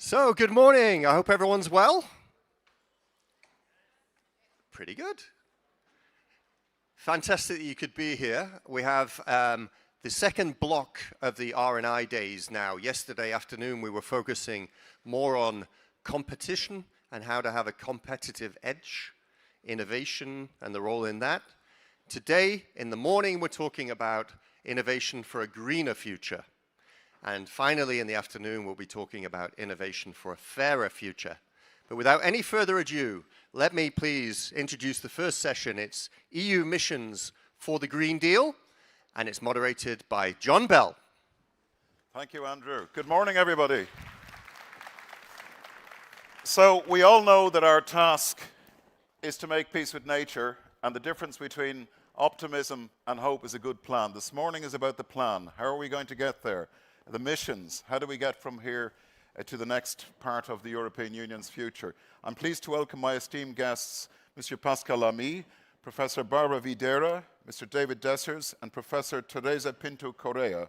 So, good morning. I hope everyone's well. Pretty good. Fantastic that you could be here. We have the second block of the R&I days now. Yesterday afternoon, we were focusing more on competition and how to have a competitive edge, innovation and the role in that. Today, in the morning, we're talking about innovation for a greener future. And finally, in the afternoon, we'll be talking about innovation for a fairer future. But without any further ado, let me please introduce the first session. It's EU Missions for the Green Deal, and it's moderated by John Bell. Thank you, Andrew. Good morning, everybody. So we all know that our task is to make peace with nature, and the difference between optimism and hope is a good plan. This morning is about the plan. How are we going to get there? The missions, how do we get from here to the next part of the European Union's future? I'm pleased to welcome my esteemed guests, Mr. Pascal Lamy, Professor Barbara Videra, Mr. David Dessers, and Professor Teresa Pinto Correa.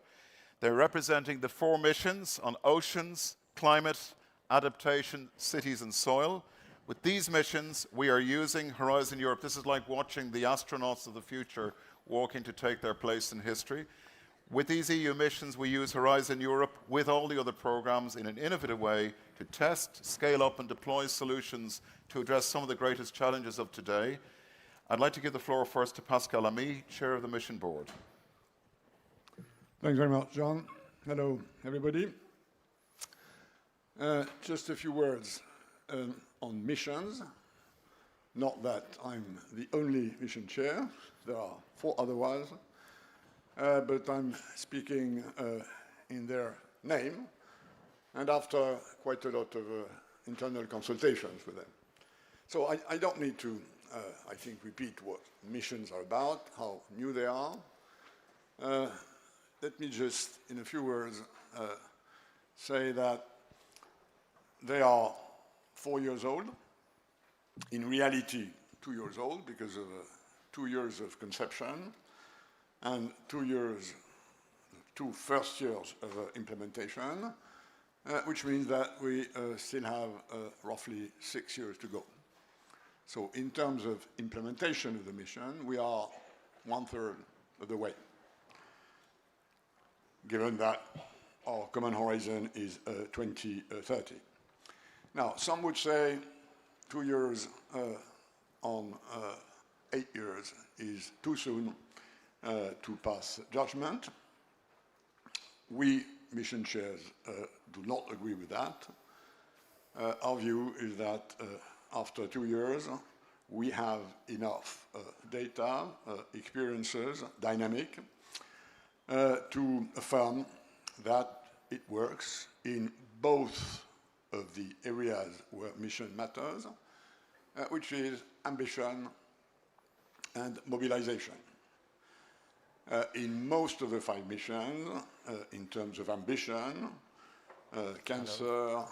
They're representing the 4 missions on oceans, climate, adaptation, cities, and soil. With these missions, we are using Horizon Europe. This is like watching the astronauts of the future walking to take their place in history. With these EU missions, we use Horizon Europe with all the other programs in an innovative way to test, scale up, and deploy solutions to address some of the greatest challenges of today. I'd like to give the floor first to Pascal Lamy, Chair of the Mission Board. Thanks very much, John. Hello, everybody. Just a few words on missions. Not that I'm the only mission chair. There are 4 otherwise. But I'm speaking in their name, and after quite a lot of internal consultations with them. So I don't need to, I think, repeat what missions are about, how new they are. Let me just, in a few words, say that they are 4 years old. In reality, 2 years old because of 2 years of conception, and 2 first years of implementation, which means that we still have roughly 6 years to go. So in terms of implementation of the mission, we are 1/3 of the way, given that our common horizon is 2030. Now, some would say 2 years on 8 years is too soon to pass judgment. We, mission chairs, do not agree with that. Our view is that after 2 years, we have enough data, experiences, dynamic, to affirm that it works in both of the areas where mission matters, which is ambition and mobilization. In most of the 5 missions, in terms of ambition, cancer,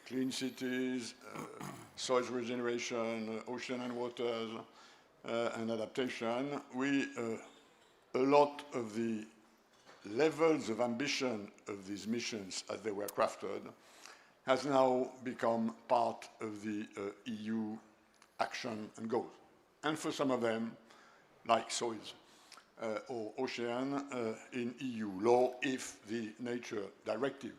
clean cities, soil regeneration, ocean and waters, and adaptation, a lot of the levels of ambition of these missions as they were crafted has now become part of the EU action and goals. And for some of them, like soils, or ocean in EU law, if the nature directive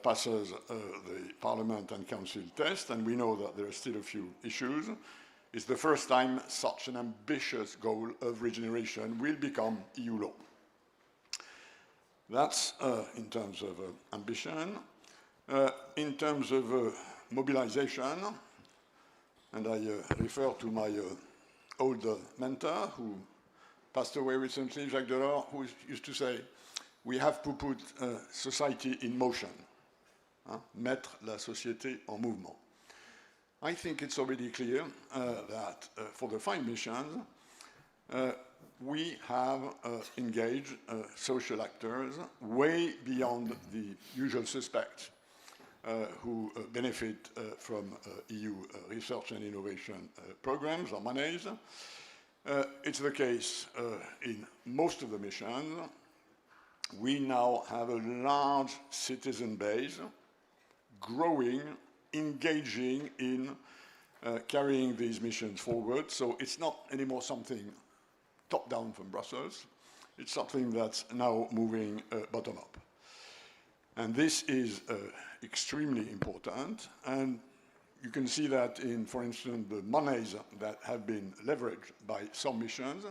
passes the Parliament and Council test, and we know that there are still a few issues, it's the first time such an ambitious goal of regeneration will become EU law. That's in terms of ambition. In terms of mobilization, and I refer to my old mentor who passed away recently, Jacques Delors, who used to say, we have to put society in motion, mettre la société en mouvement. I think it's already clear that for the 5 missions, we have engaged social actors way beyond the usual suspects who benefit from EU research and innovation programs or monies. It's the case in most of the missions. We now have a large citizen base growing, engaging in carrying these missions forward. So it's not anymore something top-down from Brussels. It's something that's now moving bottom-up. And this is extremely important. And you can see that in, for instance, the monies that have been leveraged by some missions.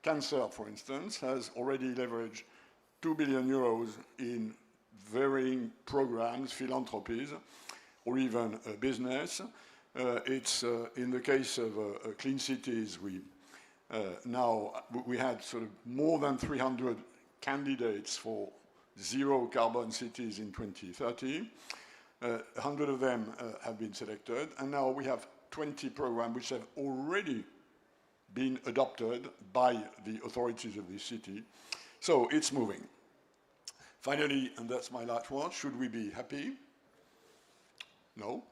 Cancer, for instance, has already leveraged 2 billion euros in varying programs, philanthropies, or even business. It's in the case of Clean Cities, we had sort of more than 300 candidates for zero carbon cities in 2030. 100 of them have been selected, and now we have 20 programs which have already been adopted by the authorities of this city. So it's moving. Finally, and that's my last one, should we be happy? No.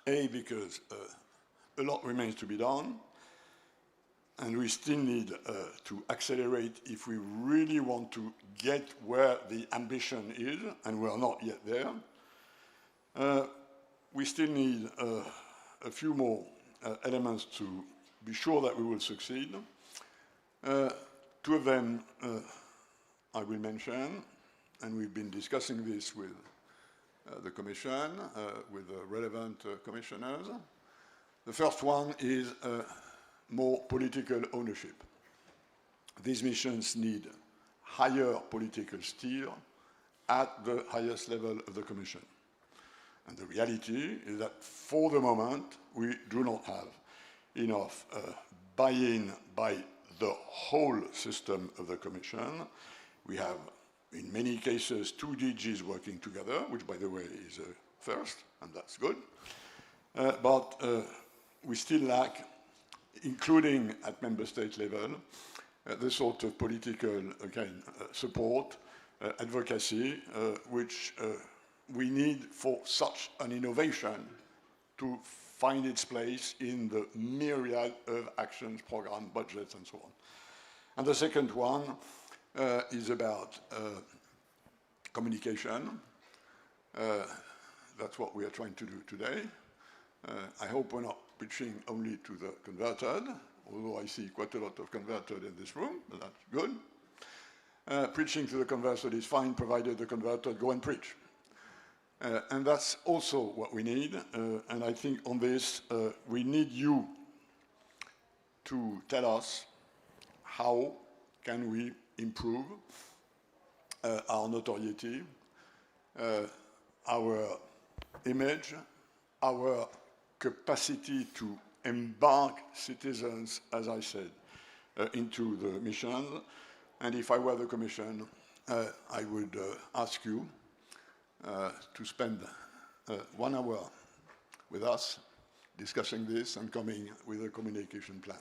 Because a lot remains to be done, and we still need to accelerate if we really want to get where the ambition is, and we're not yet there. We still need a few more elements to be sure that we will succeed. Two of them I will mention, and we've been discussing this with the Commission, with the relevant commissioners. The first one is more political ownership. These missions need higher political steer at the highest level of the Commission. And the reality is that for the moment, we do not have enough buy-in by the whole system of the Commission. We have, in many cases, 2 DGs working together, which, by the way, is a first, and that's good. But we still lack, including at member state level, the sort of political, again, support, advocacy, which we need for such an innovation to find its place in the myriad of actions, programs, budgets, and so on. And the second one is about communication. That's what we are trying to do today. I hope we're not preaching only to the converted, although I see quite a lot of converted in this room, but that's good. Preaching to the converted is fine, provided the converted go and preach. And that's also what we need. And I think on this, we need you to tell us how can we improve our notoriety, our image, our capacity to embark citizens, as I said, into the mission. And if I were the Commission, I would ask you to spend 1 hour with us discussing this and coming with a communication plan.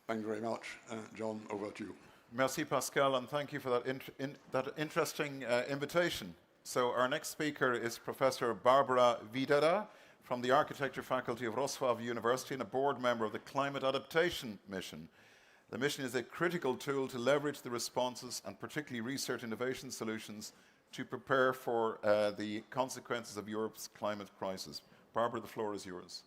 Thank you very much. John, over to you. Merci, Pascal, and thank you for that interesting invitation. So our next speaker is Professor Barbara Videra from the Architecture Faculty of Wrocław University and a board member of the Climate Adaptation Mission. The mission is a critical tool to leverage the responses and particularly research innovation solutions to prepare for the consequences of Europe's climate crisis. Barbara, the floor is yours.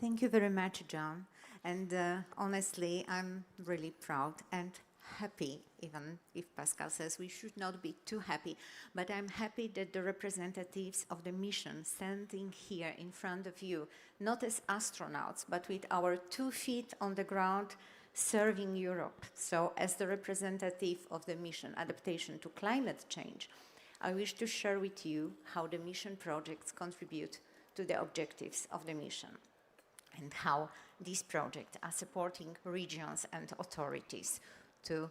Thank you very much, John. And honestly, I'm really proud and happy, even if Pascal says we should not be too happy, but I'm happy that the representatives of the mission standing here in front of you, not as astronauts, but with our 2 feet on the ground, serving Europe. So as the representative of the mission Adaptation to Climate Change, I wish to share with you how the mission projects contribute to the objectives of the mission and how these projects are supporting regions and authorities to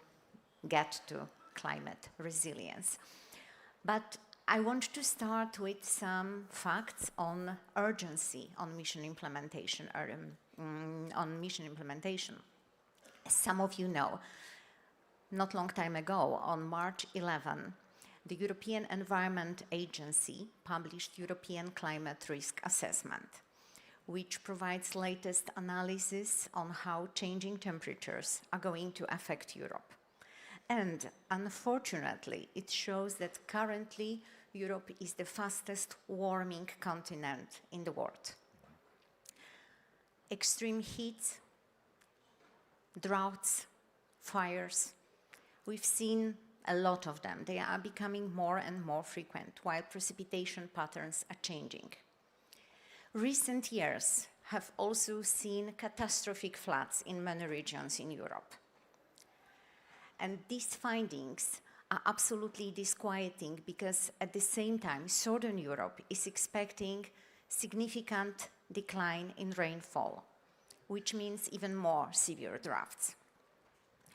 get to climate resilience. But I want to start with some facts on urgency on mission implementation. As some of you know, not long time ago, on March 11, the European Environment Agency published European Climate Risk Assessment, which provides latest analysis on how changing temperatures are going to affect Europe. And unfortunately, it shows that currently Europe is the fastest warming continent in the world. Extreme heat, droughts, fires, we've seen a lot of them. They are becoming more and more frequent, while precipitation patterns are changing. Recent years have also seen catastrophic floods in many regions in Europe. And these findings are absolutely disquieting because at the same time, Southern Europe is expecting significant decline in rainfall, which means even more severe droughts.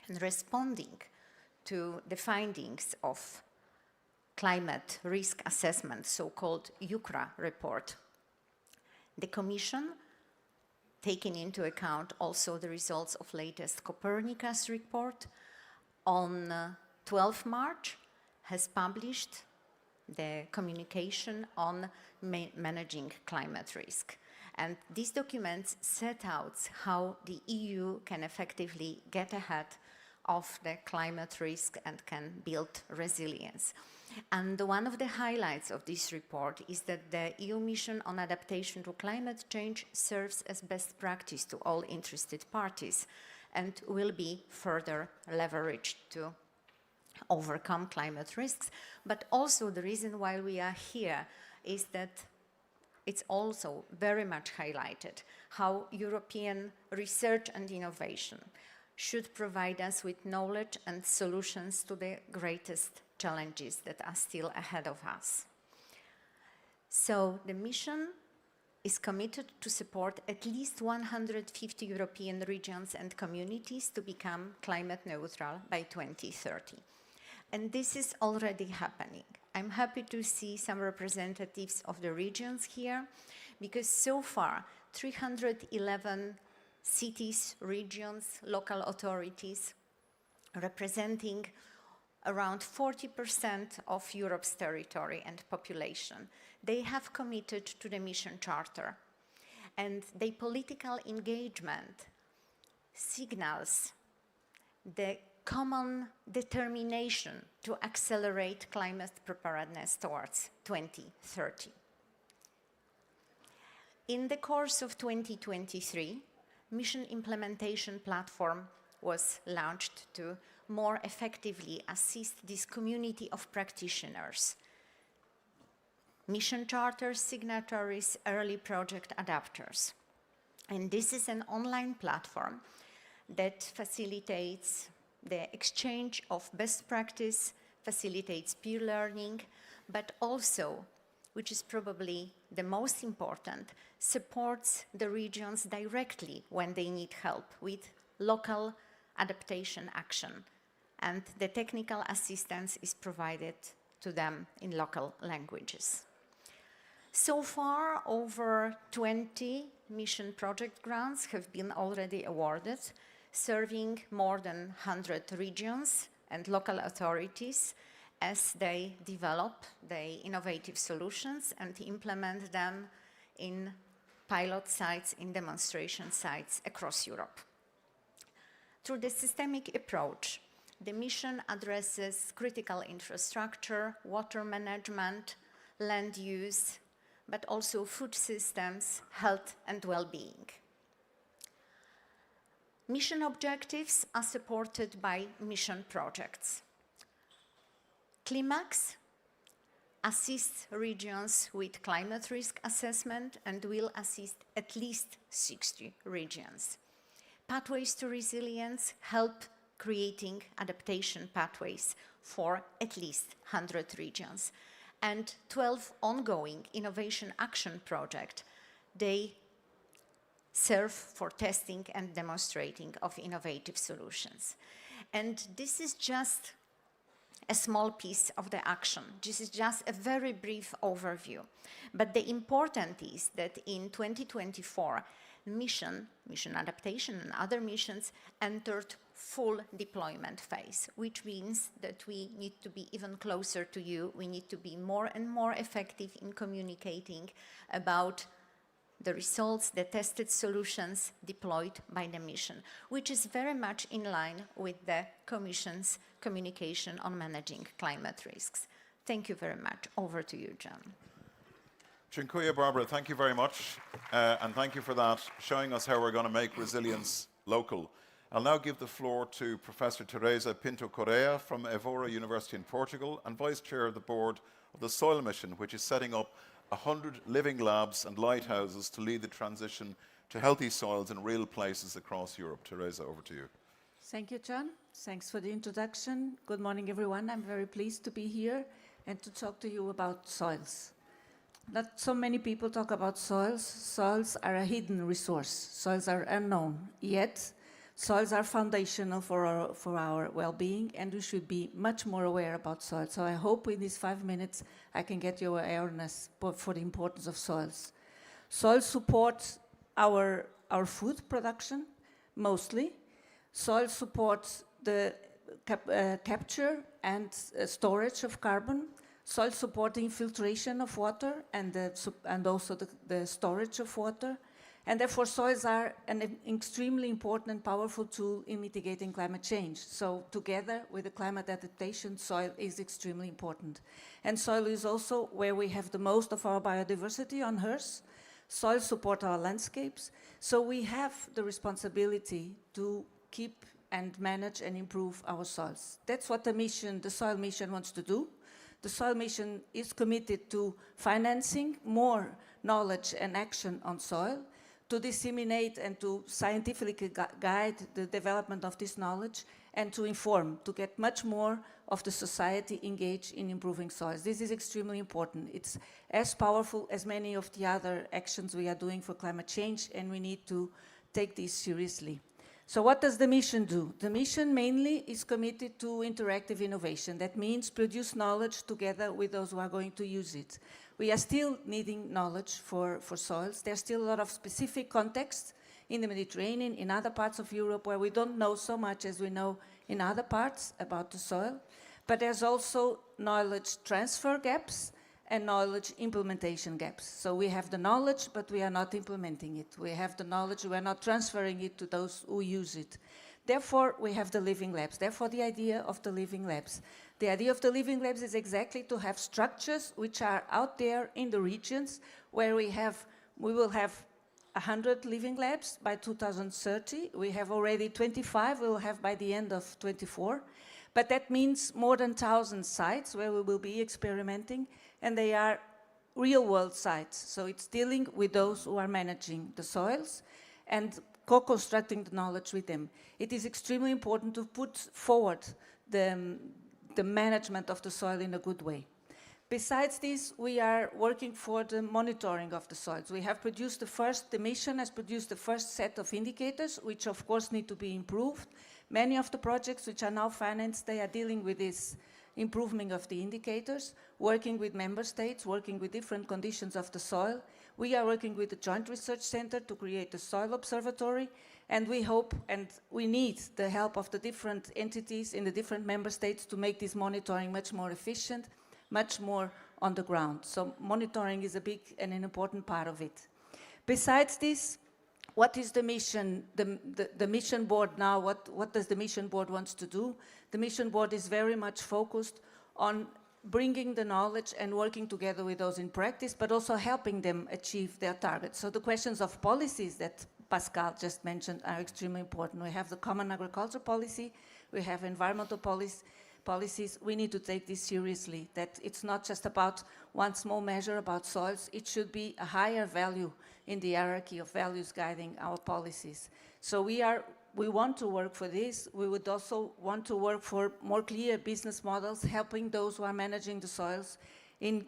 And responding to the findings of climate risk assessment, so-called UCRA report, the Commission, taking into account also the results of latest Copernicus report, on 12 March has published the communication on managing climate risk. And these documents set out how the EU can effectively get ahead of the climate risk and can build resilience. And one of the highlights of this report is that the EU mission on adaptation to climate change serves as best practice to all interested parties and will be further leveraged to overcome climate risks. But also the reason why we are here is that it's also very much highlighted how European research and innovation should provide us with knowledge and solutions to the greatest challenges that are still ahead of us. So the mission is committed to support at least 150 European regions and communities to become climate neutral by 2030. And this is already happening. I'm happy to see some representatives of the regions here, because so far 311 cities, regions, local authorities, representing around 40% of Europe's territory and population, they have committed to the mission charter. And their political engagement signals the common determination to accelerate climate preparedness towards 2030. In the course of 2023, Mission Implementation Platform was launched to more effectively assist this community of practitioners, mission charter signatories, early project adapters. And this is an online platform that facilitates the exchange of best practice, facilitates peer learning, but also, which is probably the most important, supports the regions directly when they need help with local adaptation action. And the technical assistance is provided to them in local languages. So far, over 20 mission project grants have been already awarded, serving more than 100 regions and local authorities as they develop the innovative solutions and implement them in pilot sites, in demonstration sites across Europe. Through the systemic approach, the mission addresses critical infrastructure, water management, land use, but also food systems, health and well-being. Mission objectives are supported by mission projects. Climax assists regions with climate risk assessment and will assist at least 60 regions. Pathways to Resilience help creating adaptation pathways for at least 100 regions. And 12 ongoing innovation action projects, they serve for testing and demonstrating of innovative solutions. And this is just a small piece of the action. This is just a very brief overview. But the important is that in 2024, mission adaptation and other missions entered full deployment phase, which means that we need to be even closer to you. We need to be more and more effective in communicating about the results, the tested solutions deployed by the mission, which is very much in line with the Commission's communication on managing climate risks. Thank you very much. Over to you, John. Dziękuję, Barbara. Thank you very much. And thank you for that, showing us how we're going to make resilience local. I'll now give the floor to Professor Teresa Pinto Correa from Évora University in Portugal and Vice Chair of the Board of the Soil Mission, which is setting up 100 living labs and lighthouses to lead the transition to healthy soils in real places across Europe. Teresa, over to you. Thank you, John. Thanks for the introduction. Good morning, everyone. I'm very pleased to be here and to talk to you about soils. Not so many people talk about soils. Soils are a hidden resource. Soils are unknown. Yet, soils are foundational for our well-being, and we should be much more aware about soils. So I hope in these 5 minutes I can get your awareness for the importance of soils. Soils support our food production, mostly. Soil supports the capture and storage of carbon. Soil supporting filtration of water and also the storage of water. And therefore, soils are an extremely important and powerful tool in mitigating climate change. So together with the climate adaptation, soil is extremely important. And soil is also where we have the most of our biodiversity on Earth. Soil support our landscapes. So we have the responsibility to keep and manage and improve our soils. That's what the Soil Mission wants to do. The Soil Mission is committed to financing more knowledge and action on soil, to disseminate and to scientifically guide the development of this knowledge, and to inform, to get much more of the society engaged in improving soils. This is extremely important. It's as powerful as many of the other actions we are doing for climate change, and we need to take this seriously. So what does the mission do? The mission mainly is committed to interactive innovation. That means produce knowledge together with those who are going to use it. We are still needing knowledge for soils. There's still a lot of specific context in the Mediterranean, in other parts of Europe where we don't know so much as we know in other parts about the soil. But there's also knowledge transfer gaps and knowledge implementation gaps. So we have the knowledge, but we are not implementing it. We have the knowledge, we are not transferring it to those who use it. Therefore, we have the living labs. Therefore, the idea of the living labs. The idea of the living labs is exactly to have structures which are out there in the regions where we will have 100 living labs by 2030. We have already 25, we will have by the end of 24. But that means more than 1,000 sites where we will be experimenting, and they are real-world sites. So it's dealing with those who are managing the soils and co-constructing the knowledge with them. It is extremely important to put forward the management of the soil in a good way. Besides this, we are working for the monitoring of the soils. We have produced the mission has produced the first set of indicators, which of course need to be improved. Many of the projects which are now financed, they are dealing with this improvement of the indicators, working with member states, working with different conditions of the soil. We are working with the Joint Research Center to create a soil observatory, and we hope and we need the help of the different entities in the different member states to make this monitoring much more efficient, much more on the ground. So monitoring is a big and an important part of it. Besides this, what is the mission? The mission board now, what does the mission board wants to do? The mission board is very much focused on bringing the knowledge and working together with those in practice, but also helping them achieve their targets. So the questions of policies that Pascal just mentioned are extremely important. We have the Common Agriculture Policy, we have environmental policies. We need to take this seriously, that it's not just about one small measure about soils, it should be a higher value in the hierarchy of values guiding our policies. So we want to work for this. We would also want to work for more clear business models, helping those who are managing the soils in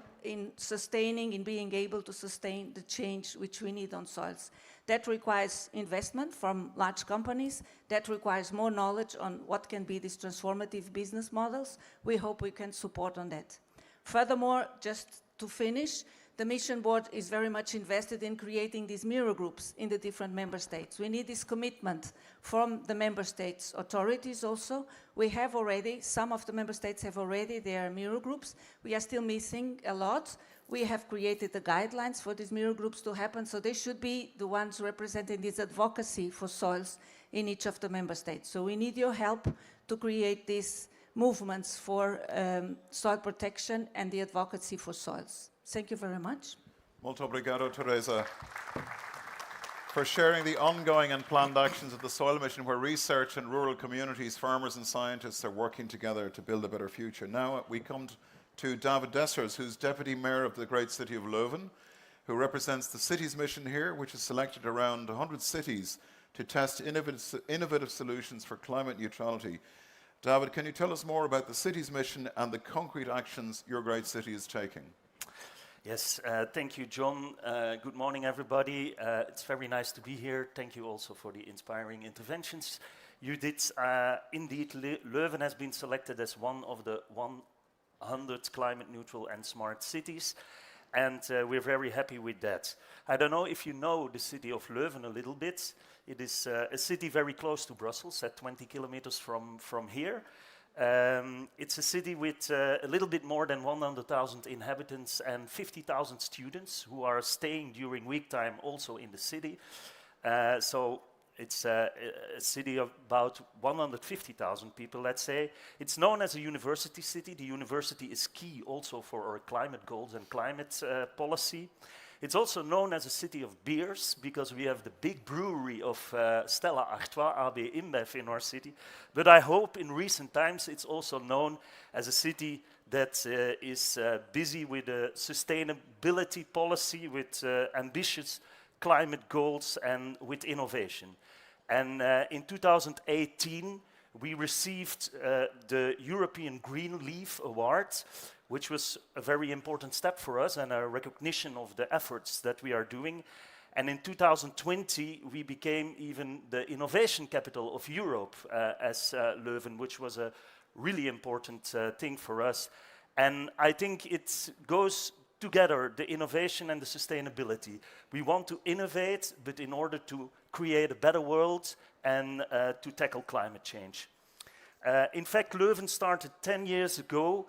sustaining, in being able to sustain the change which we need on soils. That requires investment from large companies. That requires more knowledge on what can be these transformative business models. We hope we can support on that. Furthermore, just to finish, the mission board is very much invested in creating these mirror groups in the different member states. We need this commitment from the member states authorities also. We have already, some of the member states have already their mirror groups. We are still missing a lot. We have created the guidelines for these mirror groups to happen, so they should be the ones representing this advocacy for soils in each of the member states. So we need your help to create these movements for soil protection and the advocacy for soils. Thank you very much. Molto obrigado, Teresa, for sharing the ongoing and planned actions of the Soil Mission, where research and rural communities, farmers and scientists are working together to build a better future. Now we come to David Dessers, who's Deputy Mayor of the great city of Leuven, who represents the city's mission here, which has selected around 100 cities to test innovative solutions for climate neutrality. David, can you tell us more about the city's mission and the concrete actions your great city is taking? Yes, thank you, John. Good morning, everybody. It's very nice to be here. Thank you also for the inspiring interventions you did. Indeed, Leuven has been selected as one of the 100 climate neutral and smart cities, and we're very happy with that. I don't know if you know the city of Leuven a little bit. It is a city very close to Brussels, at 20 kilometers from here. It's a city with a little bit more than 100,000 inhabitants and 50,000 students who are staying during week time also in the city. So it's a city of about 150,000 people, let's say. It's known as a university city. The university is key also for our climate goals and climate policy. It's also known as a city of beers because we have the big brewery of Stella Artois, AB InBev, in our city. But I hope in recent times it's also known as a city that is busy with a sustainability policy, with ambitious climate goals and with innovation. And in 2018, we received the European Green Leaf Award, which was a very important step for us and a recognition of the efforts that we are doing. And in 2020, we became even the innovation capital of Europe as Leuven, which was a really important thing for us. And I think it goes together, the innovation and the sustainability. We want to innovate, but in order to create a better world and to tackle climate change. In fact, Leuven started 10 years ago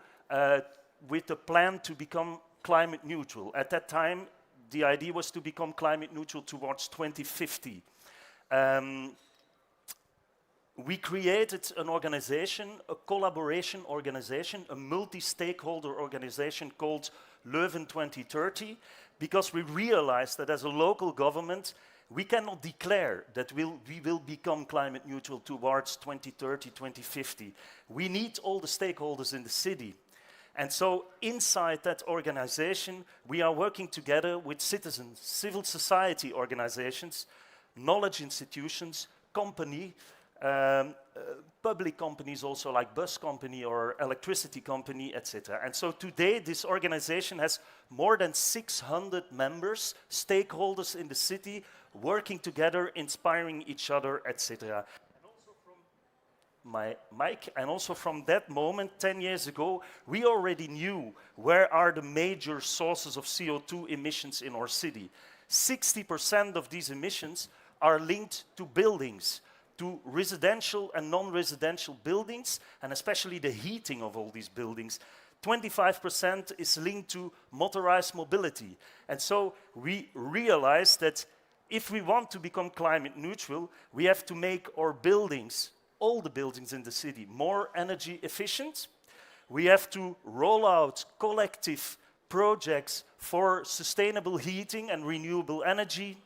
with a plan to become climate neutral. At that time, the idea was to become climate neutral towards 2050. We created an organization, a collaboration organization, a multi-stakeholder organization called Leuven 2030, because we realized that as a local government, we cannot declare that we will become climate neutral towards 2030, 2050. We need all the stakeholders in the city. And so inside that organization, we are working together with citizens, civil society organizations, knowledge institutions, public companies also, like bus company or electricity company, etc. And so today this organization has more than 600 members, stakeholders in the city, working together, inspiring each other, etc. My mic, and also from that moment, 10 years ago, we already knew where are the major sources of CO2 emissions in our city. 60% of these emissions are linked to buildings, to residential and non-residential buildings, and especially the heating of all these buildings. 25% is linked to motorized mobility. And so we realized that if we want to become climate neutral, we have to make our buildings, all the buildings in the city, more energy efficient. We have to roll out collective projects for sustainable heating and renewable energy.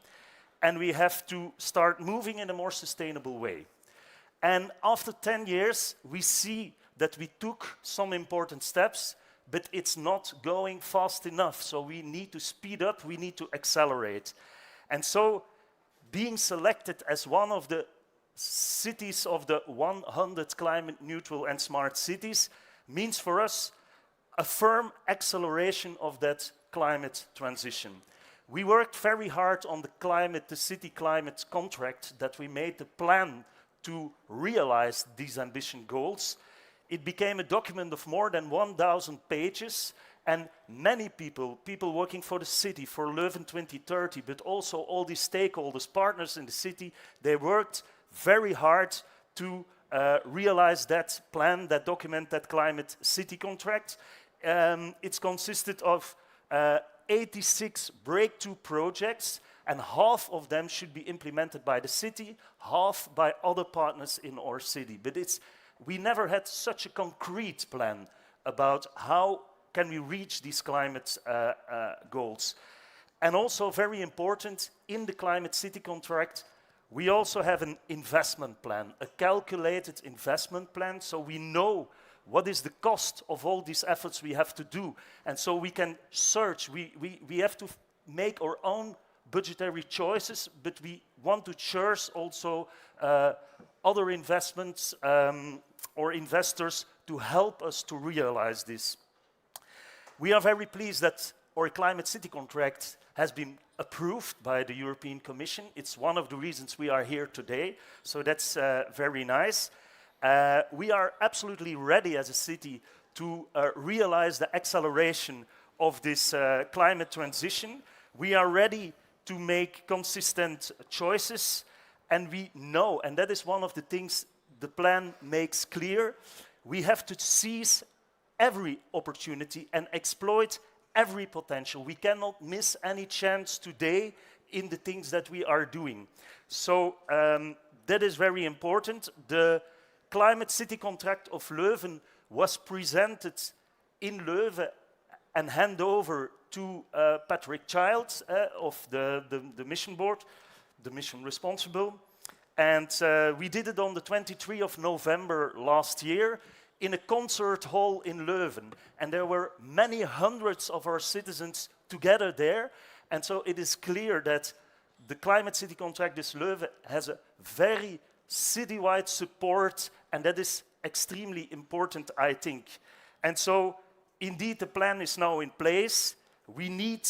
And we have to start moving in a more sustainable way. And after 10 years, we see that we took some important steps, but it's not going fast enough. So we need to speed up, we need to accelerate. And so being selected as one of the cities of the 100 climate neutral and smart cities means for us a firm acceleration of that climate transition. We worked very hard on the city climate contract that we made the plan to realize these ambition goals. It became a document of more than 1,000 pages, and many people working for the city, for Leuven 2030, but also all these stakeholders, partners in the city, they worked very hard to realize that plan, that document, that climate city contract. It's consisted of 86 breakthrough projects, and half of them should be implemented by the city, half by other partners in our city. But it's we never had such a concrete plan about how can we reach these climate goals. And also very important, in the Climate City contract, we also have an investment plan, a calculated investment plan, so we know what is the cost of all these efforts we have to do. And so we can search, we have to make our own budgetary choices, but we want to choose also other investments or investors to help us to realize this. We are very pleased that our Climate City contract has been approved by the European Commission. It's one of the reasons we are here today, so that's very nice. We are absolutely ready as a city to realize the acceleration of this climate transition. We are ready to make consistent choices, and we know, and that is one of the things the plan makes clear, we have to seize every opportunity and exploit every potential. We cannot miss any chance today in the things that we are doing. So that is very important. The Climate City contract of Leuven was presented in Leuven and handed over to Patrick Childs of the mission board, the mission responsible. And we did it on the 23rd of November last year in a concert hall in Leuven. And there were many hundreds of our citizens together there. And so it is clear that the Climate City contract of Leuven has a very citywide support, and that is extremely important, I think. And so indeed the plan is now in place. We need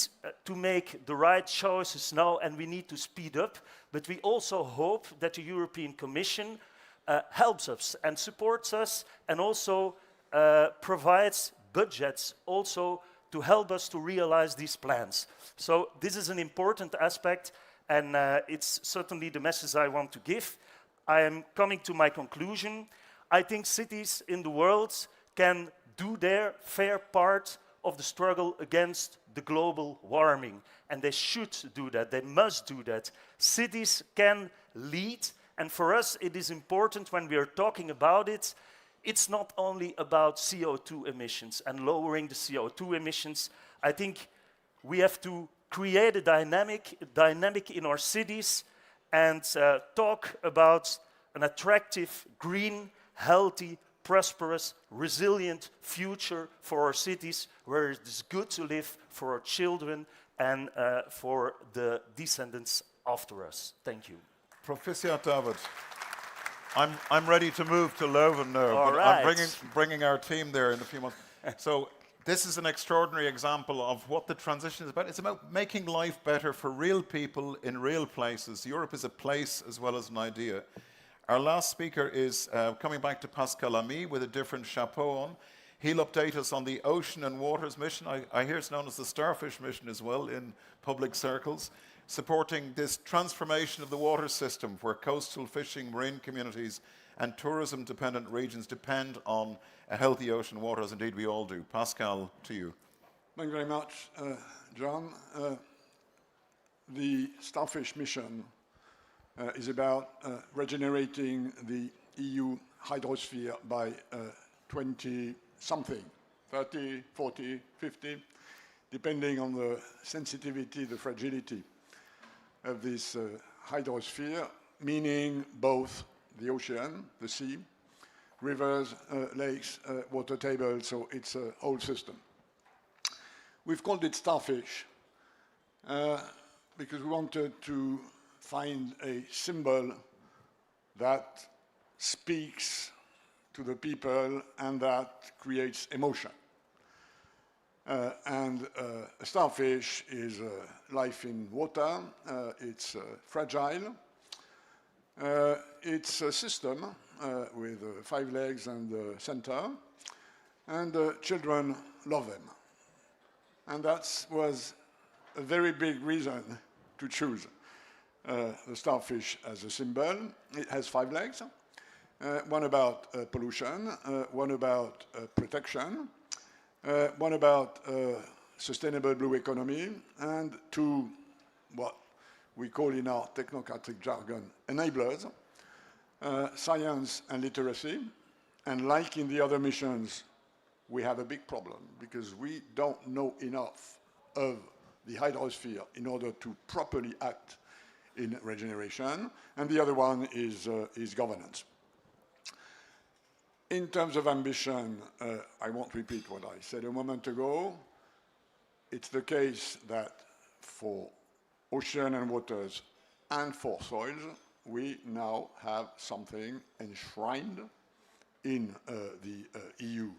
to make the right choices now, and we need to speed up. But we also hope that the European Commission helps us and supports us, and also provides budgets also to help us to realize these plans. So this is an important aspect, and it's certainly the message I want to give. I am coming to my conclusion. I think cities in the world can do their fair part of the struggle against the global warming, and they should do that, they must do that. Cities can lead, and for us it is important when we are talking about it, it's not only about CO2 emissions and lowering the CO2 emissions. I think we have to create a dynamic in our cities and talk about an attractive, green, healthy, prosperous, resilient future for our cities, where it is good to live for our children and for the descendants after us. Thank you. Proficiat, David. I'm ready to move to Leuven now, All but right. I'm bringing our team there in a few months. So this is an extraordinary example of what the transition is about. It's about making life better for real people in real places. Europe is a place as well as an idea. Our last speaker is coming back to Pascal Lamy with a different chapeau on. He'll update us on the Ocean and Waters mission. I hear it's known as the Starfish mission as well in public circles, supporting this transformation of the water system where coastal fishing, marine communities and tourism-dependent regions depend on a healthy ocean water, as indeed we all do. Pascal, to you. Thank you very much, John. The Starfish mission is about regenerating the EU hydrosphere by 20-something, 30, 40, 50, depending on the sensitivity, the fragility of this hydrosphere, meaning both the ocean, the sea, rivers, lakes, water tables, so it's a whole system. We've called it Starfish because we wanted to find a symbol that speaks to the people and that creates emotion. And a starfish is life in water. It's fragile. It's a system with 5 legs and the center, and children love them. And that was a very big reason to choose the starfish as a symbol. It has 5 legs, one about pollution, one about protection, one about sustainable blue economy, and 2, what we call in our technocratic jargon, enablers, science and literacy, And like in the other missions, we have a big problem because we don't know enough of the hydrosphere in order to properly act in regeneration. And the other one is governance. In terms of ambition, I won't repeat what I said a moment ago. It's the case that for ocean and waters and for soils, we now have something enshrined in the EU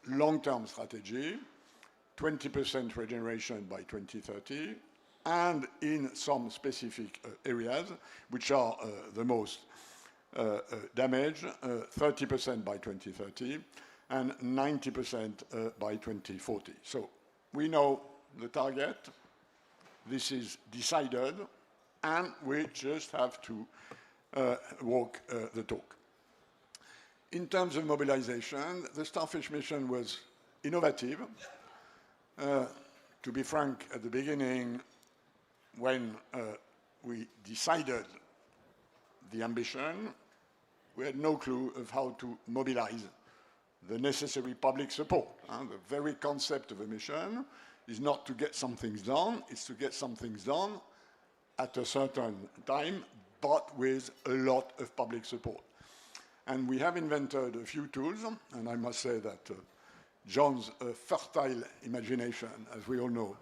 long-term strategy, 20% regeneration by 2030, and in some specific areas, which are the most damaged, 30% by 2030, and 90% by 2040. So we know the target, this is decided, and we just have to walk the talk. In terms of mobilization, the Starfish mission was innovative. To be frank, at the beginning, when we decided the ambition, we had no clue of how to mobilize the necessary public support. The very concept of a mission is not to get some things done, it's to get some things done at a certain time, but with a lot of public support. And we have invented a few tools, and I must say that John's fertile imagination, as we all know,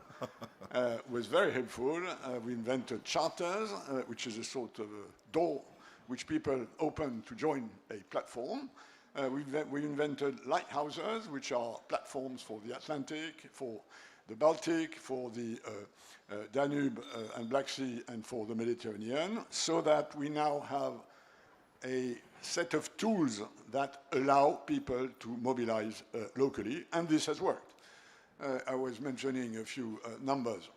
was very helpful. We invented charters, which is a sort of a door which people open to join a platform. We invented lighthouses, which are platforms for the Atlantic, for the Baltic, for the Danube and Black Sea, and for the Mediterranean, so that we now have a set of tools that allow people to mobilize locally, and this has worked. I was mentioning a few numbers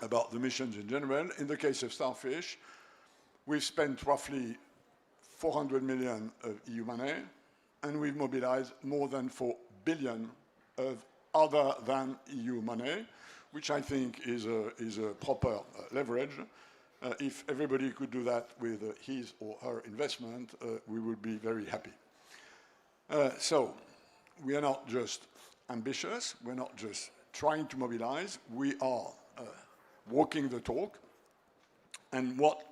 about the missions in general. In the case of Starfish, we've spent roughly 400 million of EU money, and we've mobilized more than 4 billion of other than EU money, which I think is a proper leverage. If everybody could do that with his or her investment, we would be very happy. So we are not just ambitious, we're not just trying to mobilize, we are walking the talk. And what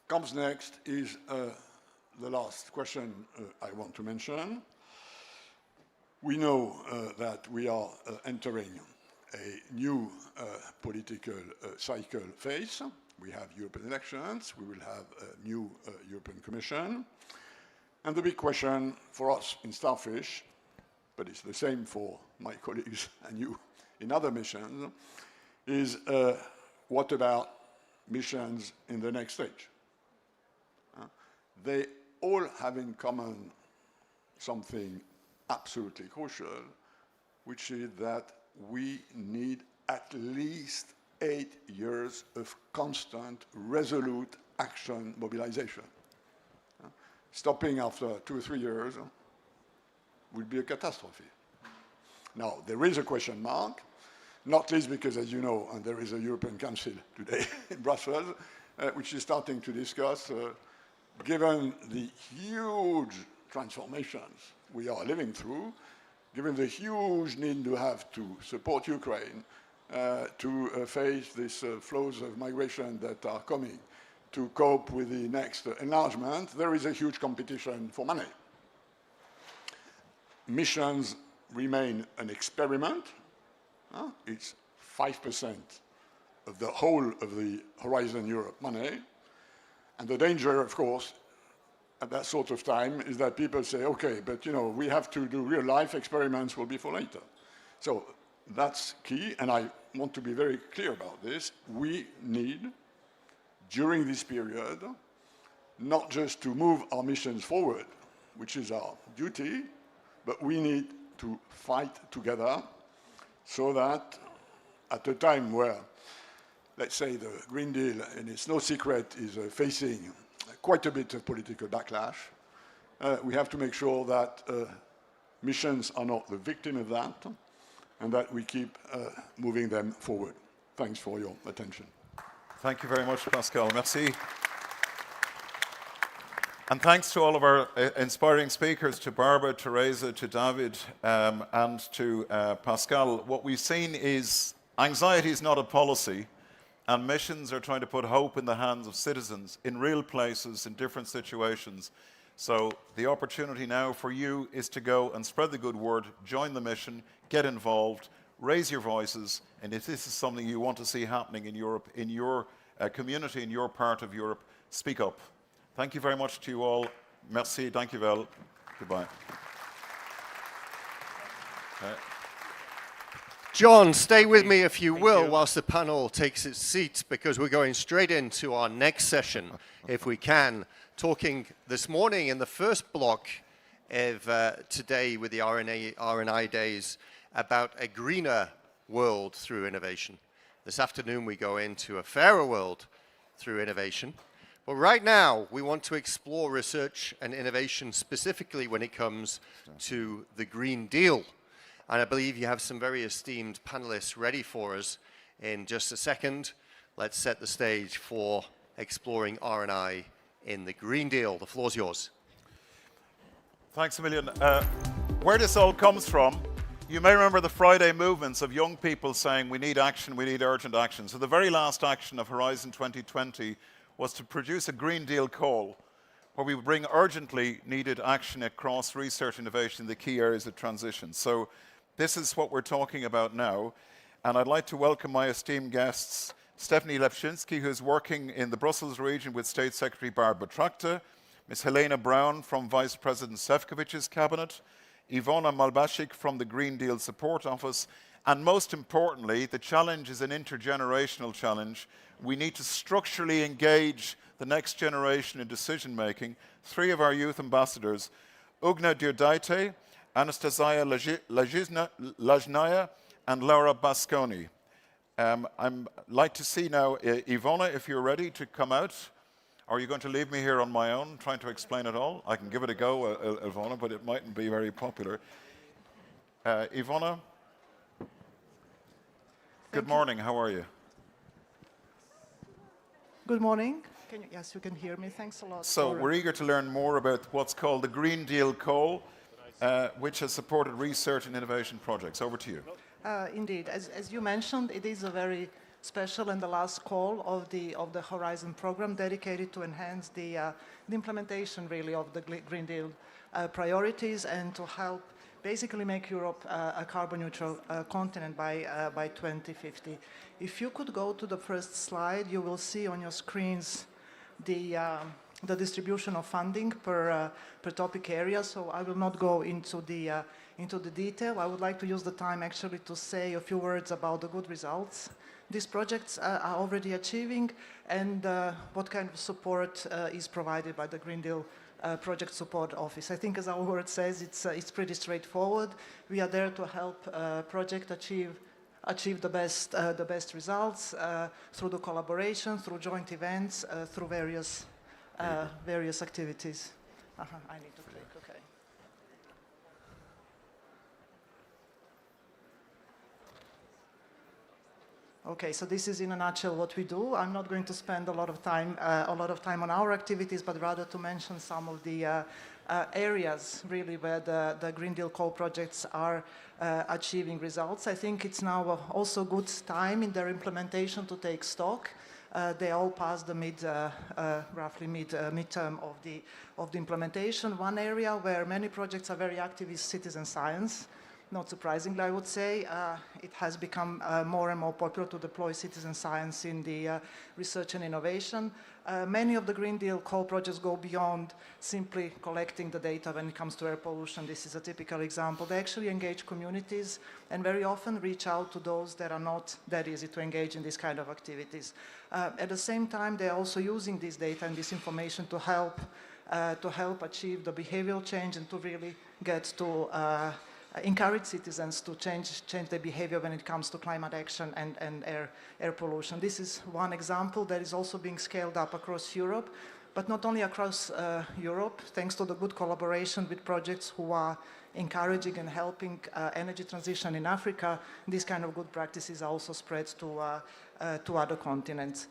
comes next is the last question I want to mention. We know that we are entering a new political cycle phase. We have European elections, we will have a new European Commission. And the big question for us in Starfish, but it's the same for my colleagues and you in other missions, is what about missions in the next stage? They all have in common something absolutely crucial, which is that we need at least 8 years of constant, resolute action mobilization. Stopping after 2 or 3 years would be a catastrophe. Now, there is a question mark, not least because, as you know, and there is a European Council today in Brussels, which is starting to discuss, given the huge transformations we are living through, given the huge need to have to support Ukraine, to face these flows of migration that are coming, to cope with the next enlargement, there is a huge competition for money. Missions remain an experiment. It's 5% of the whole of the Horizon Europe money. And the danger, of course, at that sort of time is that people say, okay, but we have to do real life, experiments will be for later. So that's key, and I want to be very clear about this. We need, during this period, not just to move our missions forward, which is our duty, but we need to fight together so that at a time where, let's say, the Green Deal, and it's no secret, is facing quite a bit of political backlash, we have to make sure that missions are not the victim of that, and that we keep moving them forward. Thanks for your attention. Thank you very much, Pascal. Merci. And thanks to all of our inspiring speakers, to Barbara, Teresa, to David, and to Pascal. What we've seen is anxiety is not a policy, and missions are trying to put hope in the hands of citizens in real places, in different situations. So the opportunity now for you is to go and spread the good word, join the mission, get involved, raise your voices, and if this is something you want to see happening in Europe, in your community, in your part of Europe, speak up. Thank you very much to you all. Merci, dankjewel. Goodbye. Okay. John, stay with me if you will whilst the panel takes its seat, because we're going straight into our next session, if we can, talking this morning in the first block of today with the RNI Days about a greener world through innovation. This afternoon we go into a fairer world through innovation. But right now, we want to explore research and innovation specifically when it comes to the Green Deal. And I believe you have some very esteemed panelists ready for us in just a second. Let's set the stage for exploring R&I in the Green Deal. The floor's yours. Thanks a million. Where this all comes from, you may remember the Friday movements of young people saying we need action, we need urgent action. So the very last action of Horizon 2020 was to produce a Green Deal call where we would bring urgently needed action across research innovation in the key areas of transition. So this is what we're talking about now. And I'd like to welcome my esteemed guests, Stephanie Lepczynski, who's working in the Brussels region with State Secretary Barbara Trakte, Ms. Helena Brown from Vice President Šefčovič's cabinet, Ivona Malbasic from the Green Deal Support Office, and most importantly, the challenge is an intergenerational challenge. We need to structurally engage the next generation in decision-making. Three of our youth ambassadors, Ugna Dirdaite, Anastasia Lajnaya, and Laura Basconi. I'd like to see now, Ivona, if you're ready to come out. Are you going to leave me here on my own, trying to explain it all? I can give it a go, Ivona, but it mightn't be very popular. Ivona? Good morning, how are you? Good morning. Yes, you can hear me. Thanks a lot. So we're eager to learn more about what's called the Green Deal Call, which has supported research and innovation projects. Over to you. Indeed, as you mentioned, it is a very special and the last call of the Horizon program dedicated to enhance the implementation really of the Green Deal priorities and to help basically make Europe a carbon neutral continent by 2050. If you could go to the first slide, you will see on your screens the distribution of funding per topic area. So I will not go into the detail. I would like to use the time actually to say a few words about the good results these projects are already achieving and what kind of support is provided by the Green Deal Project Support Office. I think, as our word says, it's pretty straightforward. We are there to help project achieve the best results through the collaboration, through joint events, through various activities. I need to click. Okay. Okay, so this is in a nutshell what we do. I'm not going to spend a lot of time on our activities, but rather to mention some of the areas really where the Green Deal co-projects are achieving results. I think it's now also good time in their implementation to take stock. They all passed the roughly midterm of the implementation. One area where many projects are very active is citizen science. Not surprisingly, I would say, it has become more and more popular to deploy citizen science in the research and innovation. Many of the Green Deal co-projects go beyond simply collecting the data when it comes to air pollution. This is a typical example. They actually engage communities and very often reach out to those that are not that easy to engage in these kind of activities. At the same time, they're also using this data and this information to help achieve the behavioral change and to really get to encourage citizens to change their behavior when it comes to climate action and air pollution. This is one example that is also being scaled up across Europe, but not only across Europe, thanks to the good collaboration with projects who are encouraging and helping energy transition in Africa. These kind of good practices are also spread to other continents.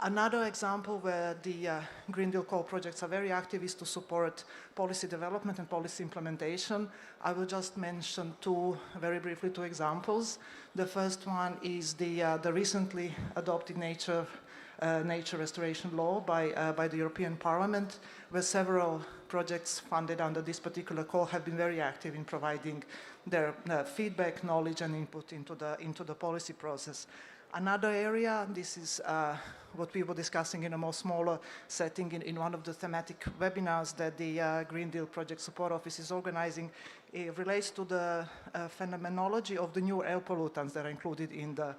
Another example where the Green Deal Coal projects are very active is to support policy development and policy implementation. I will just mention very briefly two examples. The first one is the recently adopted nature restoration law by the European Parliament, where several projects funded under this particular call have been very active in providing their feedback, knowledge, and input into the policy process. Another area, this is what we were discussing in a more smaller setting in one of the thematic webinars that the Green Deal Project Support Office is organizing. It relates to the phenomenology of the new air pollutants that are included in the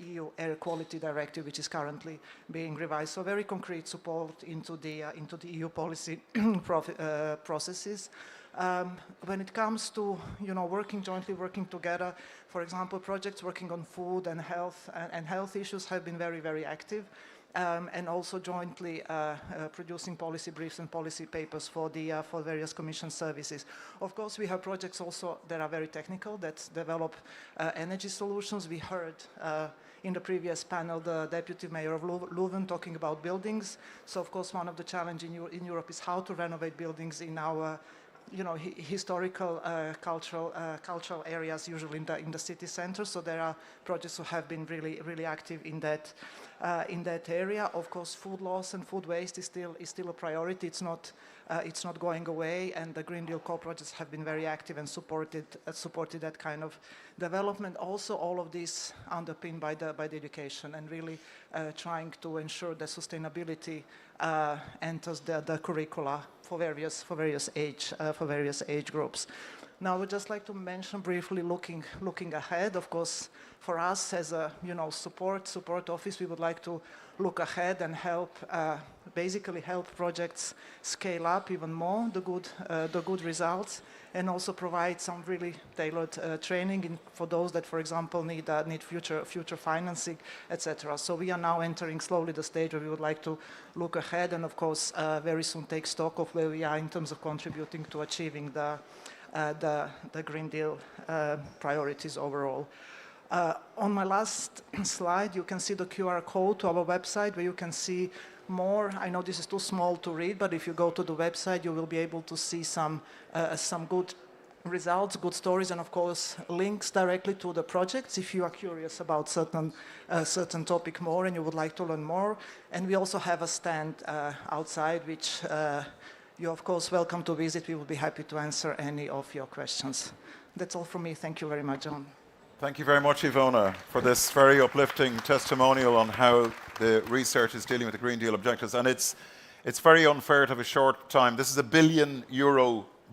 EU Air Quality Directive, which is currently being revised. So very concrete support into the EU policy processes. When it comes to working together, for example, projects working on food and health issues have been very, very active, and also jointly producing policy briefs and policy papers for various Commission services. Of course, we have projects also that are very technical, that develop energy solutions. We heard in the previous panel the Deputy Mayor of Leuven talking about buildings. So, of course, one of the challenges in Europe is how to renovate buildings in our historical, cultural areas, usually in the city center. So there are projects who have been really, really active in that area. Of course, food loss and food waste is still a priority. It's not going away, and the Green Deal Coal projects have been very active and supported that kind of development. Also, all of this underpinned by the education and really trying to ensure that sustainability enters the curricula for various age groups. Now, I would just like to mention briefly looking ahead. Of course, for us as a support office, we would like to look ahead and basically help projects scale up even more the good results, and also provide some really tailored training for those that, for example, need future financing, etc. So we are now entering slowly the stage where we would like to look ahead and, of course, very soon take stock of where we are in terms of contributing to achieving the Green Deal priorities overall. On my last slide, you can see the QR code to our website where you can see more. I know this is too small to read, but if you go to the website, you will be able to see some good results, good stories, and of course links directly to the projects if you are curious about certain topic more and you would like to learn more. And we also have a stand outside, which you're of course welcome to visit. We will be happy to answer any of your questions. That's all from me. Thank you very much, John. Thank you very much, Ivona, for this very uplifting testimonial on how the research is dealing with the Green Deal objectives. And it's very unfair to have a short time. This is €1 billion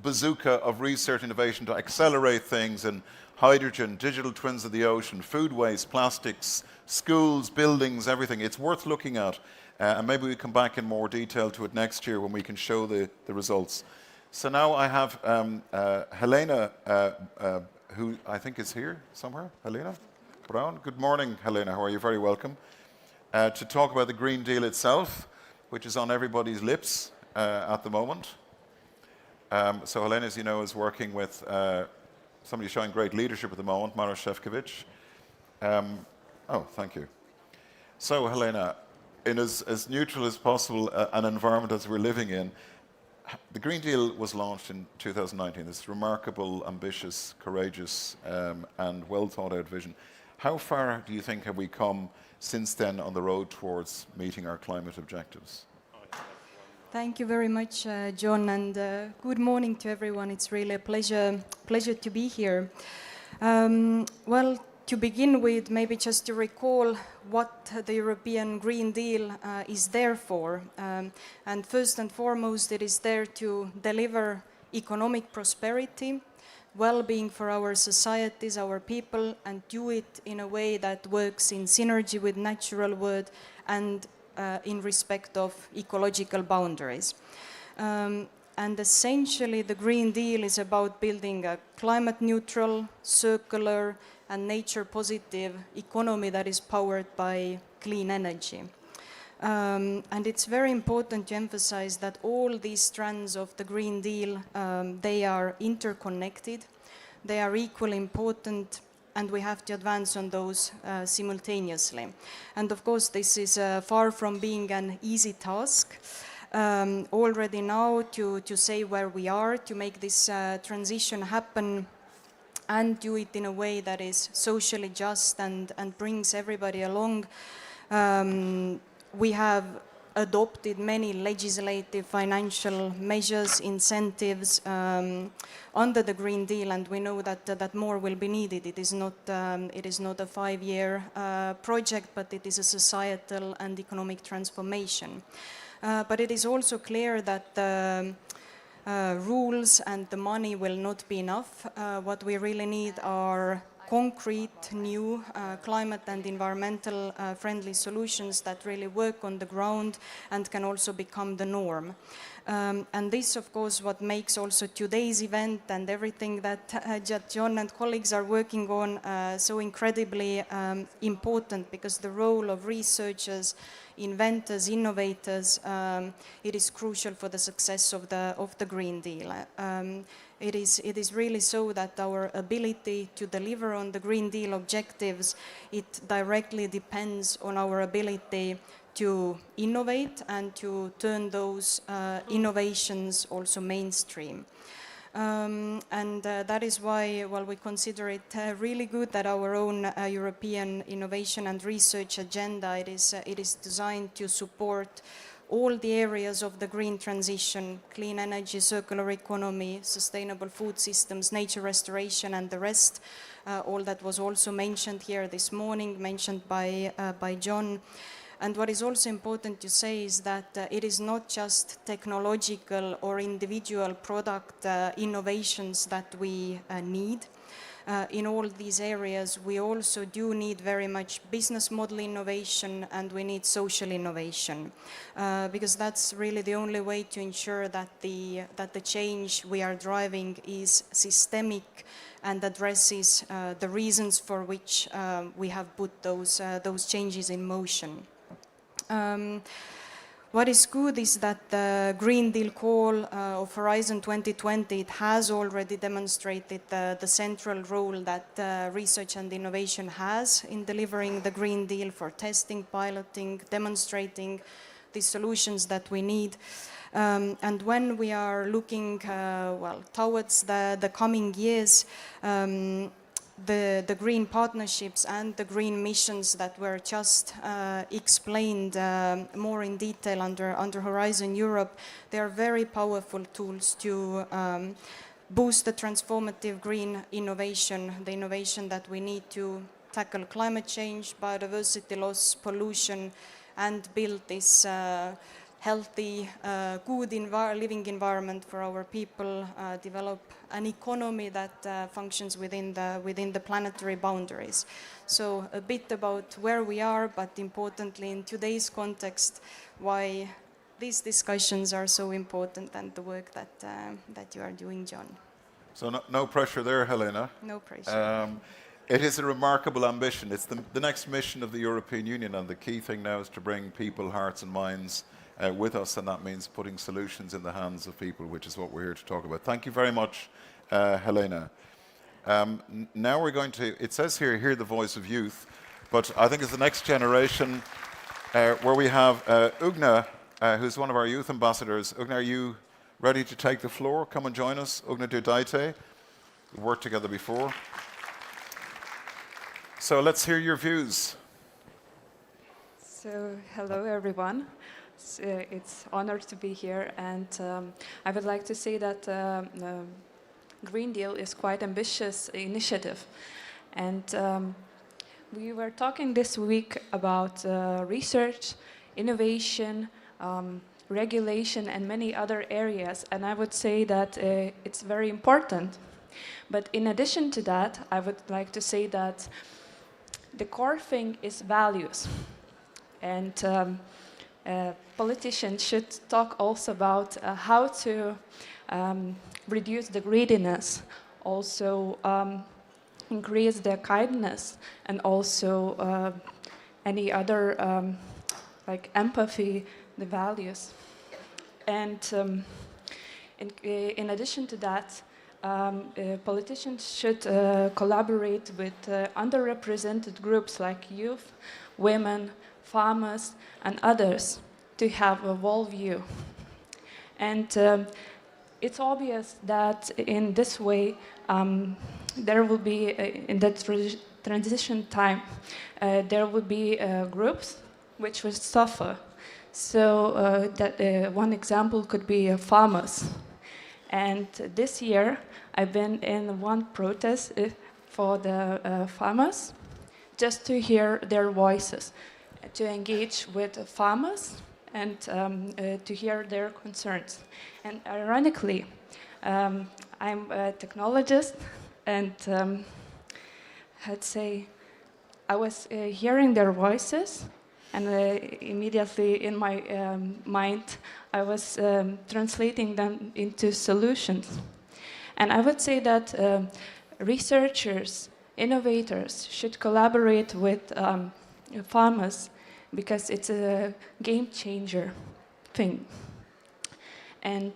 bazooka of research innovation to accelerate things in hydrogen, digital twins of the ocean, food waste, plastics, schools, buildings, everything. It's worth looking at. And maybe we come back in more detail to it next year when we can show the results. So now I have Helena, who I think is here somewhere. Helena Brown. Good morning, Helena. How are you? Very welcome. To talk about the Green Deal itself, which is on everybody's lips at the moment. So Helena, as you know, is working with somebody showing great leadership at the moment, Maroš Šefčovič. Oh, thank you. So Helena, in as neutral as possible an environment as we're living in, the Green Deal was launched in 2019, this remarkable, ambitious, courageous, and well-thought-out vision. How far do you think have we come since then on the road towards meeting our climate objectives? Thank you very much, John, and good morning to everyone. It's really a pleasure to be here. Well, to begin with, maybe just to recall what the European Green Deal is there for. And first and foremost, it is there to deliver economic prosperity, well-being for our societies, our people, and do it in a way that works in synergy with natural world and in respect of ecological boundaries. And essentially, the Green Deal is about building a climate-neutral, circular, and nature-positive economy that is powered by clean energy. And it's very important to emphasize that all these strands of the Green Deal, they are interconnected. They are equally important and we have to advance on those simultaneously. And of course, this is far from being an easy task. Already now to say where we are, to make this transition happen and do it in a way that is socially just and brings everybody along. We have adopted many legislative financial measures, incentives under the Green Deal, and we know that more will be needed. It is not a 5-year project, but it is a societal and economic transformation. But it is also clear that the rules and the money will not be enough. What we really need are concrete, new climate and environmental friendly solutions that really work on the ground and can also become the norm. And this, of course, what makes also today's event and everything that John and colleagues are working on so incredibly important, because the role of researchers, inventors, innovators, it is crucial for the success of the Green Deal. It is really so that our ability to deliver on the Green Deal objectives, it directly depends on our ability to innovate and to turn those innovations also mainstream. And that is why, well, we consider it really good that our own European innovation and research agenda, it is designed to support all the areas of the green transition: clean energy, circular economy, sustainable food systems, nature restoration, and the rest. All that was also mentioned here this morning, mentioned by John. And what is also important to say is that it is not just technological or individual product innovations that we need. In all these areas, we also do need very much business model innovation, and we need social innovation, because that's really the only way to ensure that the change we are driving is systemic and addresses the reasons for which we have put those changes in motion. What is good is that the Green Deal call of Horizon 2020, it has already demonstrated the central role that research and innovation has in delivering the Green Deal, for testing, piloting, demonstrating the solutions that we need. And when we are looking towards the coming years, the green partnerships and the green missions that were just explained more in detail under Horizon Europe, they are very powerful tools to boost the transformative green innovation, the innovation that we need to tackle climate change, biodiversity loss, pollution, and build this healthy, good living environment for our people, develop an economy that functions within the planetary boundaries. So a bit about where we are, but importantly in today's context, why these discussions are so important, and the work that you are doing, John. So no pressure there, Helena. No pressure. It is a remarkable ambition. It's the next mission of the European Union, and the key thing now is to bring people, hearts and minds with us, and that means putting solutions in the hands of people, which is what we're here to talk about. Thank you very much, Helena. Now we're going to, it says here, hear the voice of youth, but I think it's the next generation where we have Ugna, who's one of our youth ambassadors. Ugna, are you ready to take the floor? Come and join us. Ugna Dudaite. We've worked together before. So let's hear your views. So, hello everyone. It's an honor to be here, and I would like to say that Green Deal is quite ambitious initiative, and we were talking this week about research, innovation, regulation, and many other areas, and I would say that it's very important. But in addition to that, I would like to say that the core thing is values, and politicians should talk also about how to reduce the greediness, also increase the kindness, and also any other like empathy, the values. And in addition to that, politicians should collaborate with underrepresented groups like youth, women, farmers, and others to have a whole view. And it's obvious that in this way, there will be, in that transition time, there will be groups which will suffer. So that one example could be farmers. And this year, I've been in one protest for the farmers, just to hear their voices, to engage with the farmers and to hear their concerns. And ironically, I'm a technologist, and I'd say I was hearing their voices, and immediately in my mind, I was translating them into solutions. And I would say that researchers, innovators should collaborate with farmers, because it's a game changer thing. And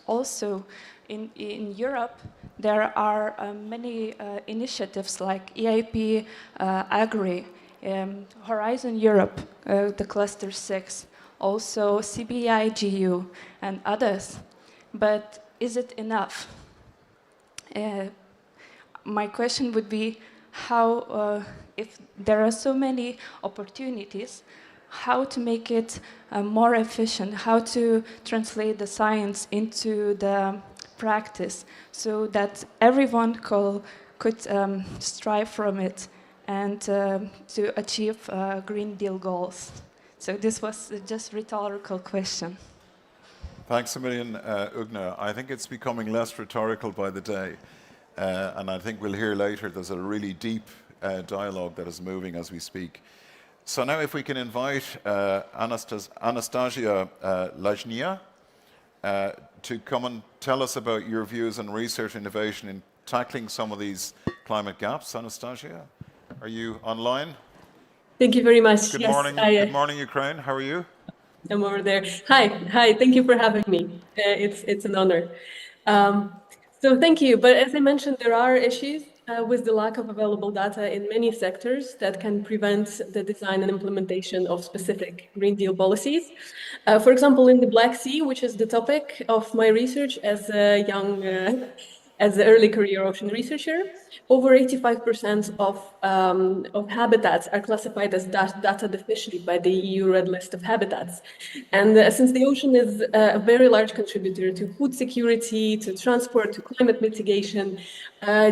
also in Europe, there are many initiatives like EIP Agri, Horizon Europe, the Cluster 6, also CBIGU and others. But is it enough? My question would be how, if there are so many opportunities, how to make it more efficient, how to translate the science into the practice so that everyone could strive from it and to achieve Green Deal goals. So this was just a rhetorical question. Thanks a million, Ugna. I think it's becoming less rhetorical by the day. And I think we'll hear later there's a really deep dialogue that is moving as we speak. So now if we can invite Anastasia Lajnia to come and tell us about your views on research innovation in tackling some of these climate gaps. Anastasia, are you online? Thank you very much. Good yes, morning. Good morning, Ukraine. How are you? I'm over there. Hi. Thank you for having me. It's an honor. So thank you. But as I mentioned, there are issues with the lack of available data in many sectors that can prevent the design and implementation of specific Green Deal policies. For example, in the Black Sea, which is the topic of my research as a young, as an early career ocean researcher, over 85% of habitats are classified as data deficient by the EU Red List of Habitats. And since the ocean is a very large contributor to food security, to transport, to climate mitigation,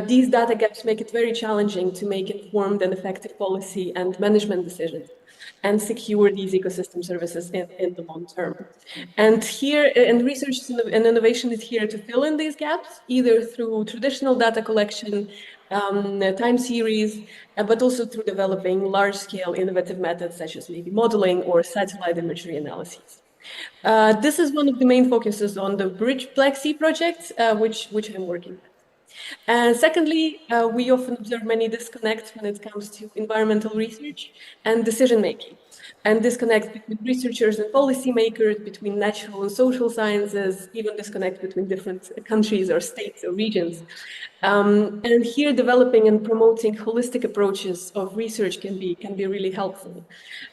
these data gaps make it very challenging to make informed and effective policy and management decisions and secure these ecosystem services in the long term. And here, and research and innovation is here to fill in these gaps, either through traditional data collection, time series, but also through developing large-scale innovative methods such as maybe modeling or satellite imagery analyses. This is one of the main focuses on the Bridge Black Sea project, which I'm working with. And secondly, we often observe many disconnects when it comes to environmental research and decision-making, and disconnects between researchers and policymakers, between natural and social sciences, even disconnects between different countries or states or regions. And here, developing and promoting holistic approaches of research can be really helpful.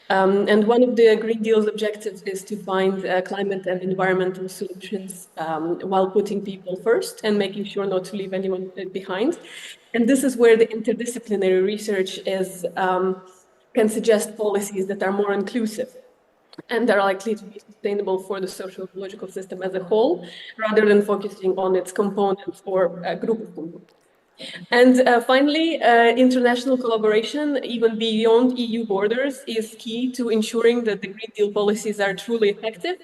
And one of the Green Deal's objectives is to find climate and environmental solutions while putting people first and making sure not to leave anyone behind. And this is where the interdisciplinary research is, can suggest policies that are more inclusive and are likely to be sustainable for the socio-ecological system as a whole, rather than focusing on its components or a group of components. And finally, international collaboration, even beyond EU borders, is key to ensuring that the Green Deal policies are truly effective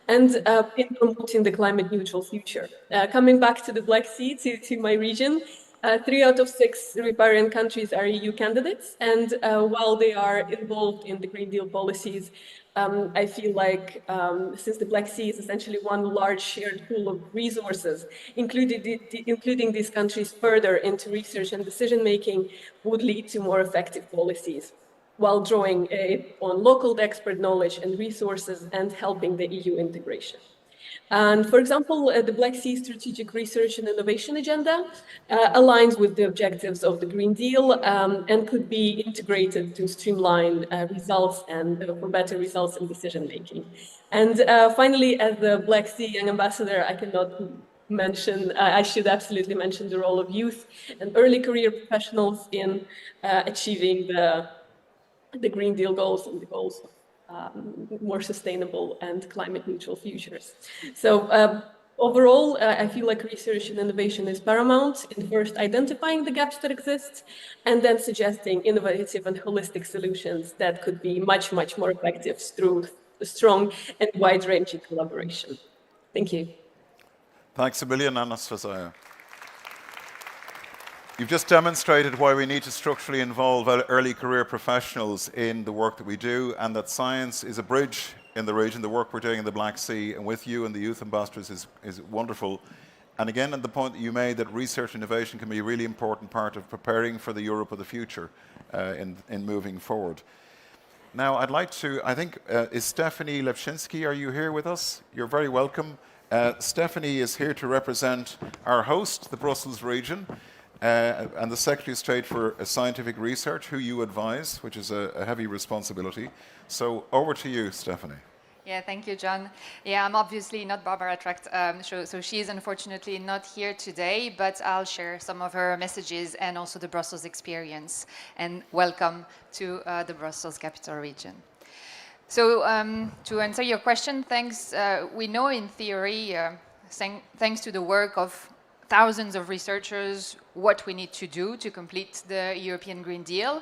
and in promoting the climate neutral future. Coming back to the Black Sea, to my region, 3 out of 6 riparian countries are EU candidates, and while they are involved in the Green Deal policies, I feel like since the Black Sea is essentially one large shared pool of resources, including these countries further into research and decision-making would lead to more effective policies, while drawing on local expert knowledge and resources and helping the EU integration. And for example, the Black Sea Strategic Research and Innovation Agenda aligns with the objectives of the Green Deal and could be integrated to streamline results and for better results in decision making. And finally, as the Black Sea Young Ambassador, I cannot mention, I should absolutely mention the role of youth and early career professionals in achieving the Green Deal goals and the goals of more sustainable and climate neutral futures. So overall, I feel like research and innovation is paramount in first identifying the gaps that exist and then suggesting innovative and holistic solutions that could be much, much more effective through strong and wide-ranging collaboration. Thank you. Thanks a million, Anastasia. You've just demonstrated why we need to structurally involve early career professionals in the work that we do, and that science is a bridge in the region. The work we're doing in the Black Sea and with you and the youth ambassadors is wonderful. And again, and the point that you made, that research and innovation can be a really important part of preparing for the Europe of the future in moving forward. Now, I'd like to, I think, is Stephanie Lepczynski, are you here with us? You're very welcome. Stephanie is here to represent our host, the Brussels region, and the Secretary of State for Scientific Research, who you advise, which is a heavy responsibility. So over to you, Stephanie. Yeah, thank you, John. Yeah, I'm obviously not Barbara Tracht, so she is unfortunately not here today, but I'll share some of her messages and also the Brussels experience. And welcome to the Brussels Capital Region. So to answer your question, thanks. We know in theory, thanks to the work of thousands of researchers, what we need to do to complete the European Green Deal.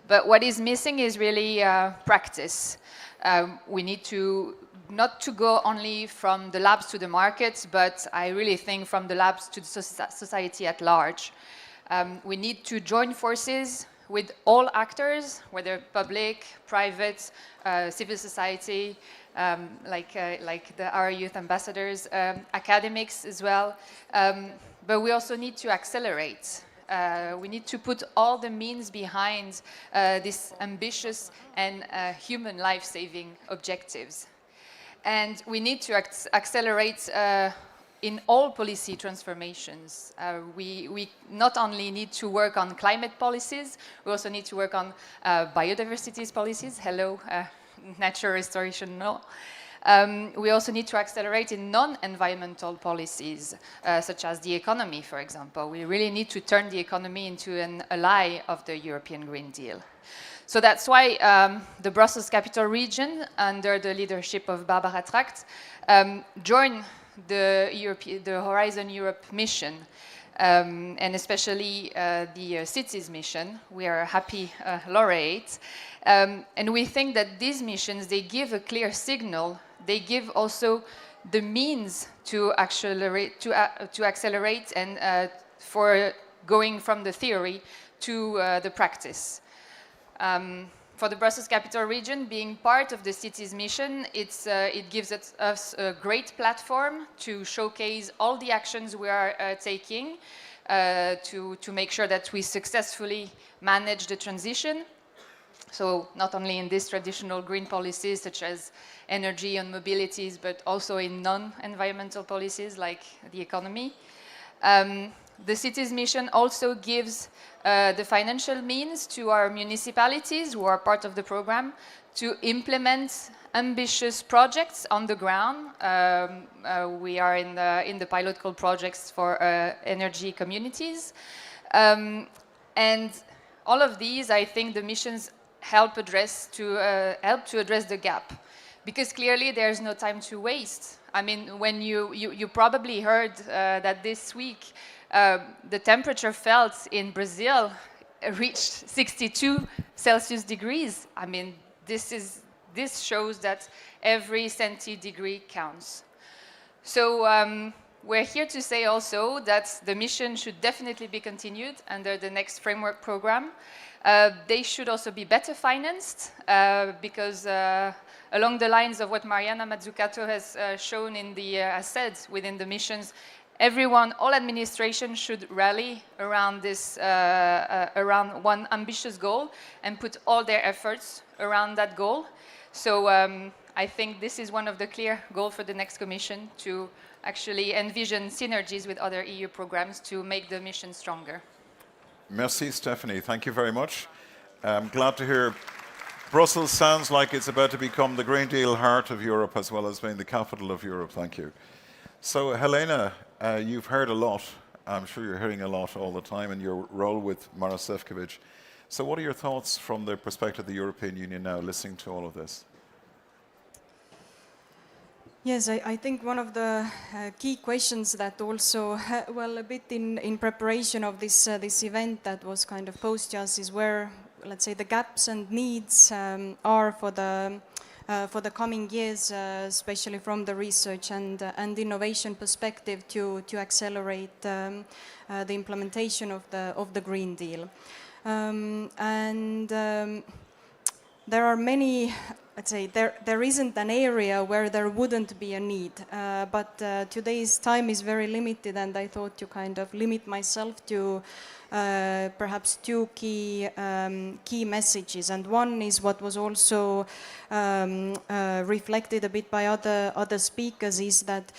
But what is missing is really practice. We need to not to go only from the labs to the markets, but I really think from the labs to the society at large. We need to join forces with all actors, whether public, private, civil society, like our youth ambassadors, academics as well. But we also need to accelerate. We need to put all the means behind these ambitious and human life-saving objectives. And we need to accelerate in all policy transformations. We not only need to work on climate policies, we also need to work on biodiversity policies. Hello, natural restoration law. We also need to accelerate in non-environmental policies, such as the economy, for example. We really need to turn the economy into an ally of the European Green Deal. So that's why the Brussels Capital Region, under the leadership of Barbara Tracht, joined the Horizon Europe mission, and especially the cities mission. We are a happy laureate. And we think that these missions, they give a clear signal. They give also the means to accelerate and for going from the theory to the practice. For the Brussels Capital Region, being part of the cities mission, it gives us a great platform to showcase all the actions we are taking to make sure that we successfully manage the transition. So not only in these traditional green policies such as energy and mobilities, but also in non-environmental policies like the economy. The cities mission also gives the financial means to our municipalities who are part of the program to implement ambitious projects on the ground. We are in the pilot called projects for energy communities. And all of these, I think the missions help to address the gap, because clearly there's no time to waste. I mean, when you probably heard that this week the temperature felt in Brazil reached 62 Celsius degrees. I mean, this shows that every centidegree counts. So we're here to say also that the mission should definitely be continued under the next framework program. They should also be better financed because along the lines of what Mariana Mazzucato has shown in the said within the missions, everyone, all administration should rally around this, around one ambitious goal and put all their efforts around that goal. So I think this is one of the clear goals for the next Commission, to actually envision synergies with other EU programs to make the mission stronger. Merci, Stephanie. Thank you very much. I'm glad to hear Brussels sounds like it's about to become the Green Deal heart of Europe as well as being the capital of Europe. Thank you. So, Helena, you've heard a lot. I'm sure you're hearing a lot all the time in your role with Maroš Šefčovič. So what are your thoughts from the perspective of the European Union now, listening to all of this? Yes, I think one of the key questions that also, well, a bit in preparation of this event that was kind of posed to us is where, let's say, the gaps and needs are for the coming years, especially from the research and innovation perspective, to accelerate the implementation of the Green Deal. There are many, let's say, there isn't an area where there wouldn't be a need, but today's time is very limited, and I thought to kind of limit myself to perhaps two key messages. And one is what was also reflected a bit by other speakers, is that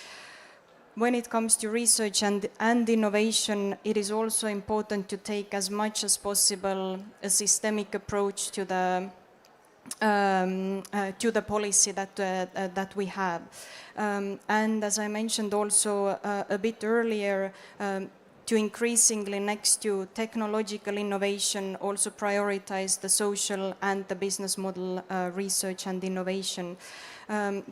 when it comes to research and innovation, it is also important to take as much as possible a systemic approach to the policy that we have. And as I mentioned also a bit earlier, to increasingly, next to technological innovation, also prioritize the social and the business model research and innovation.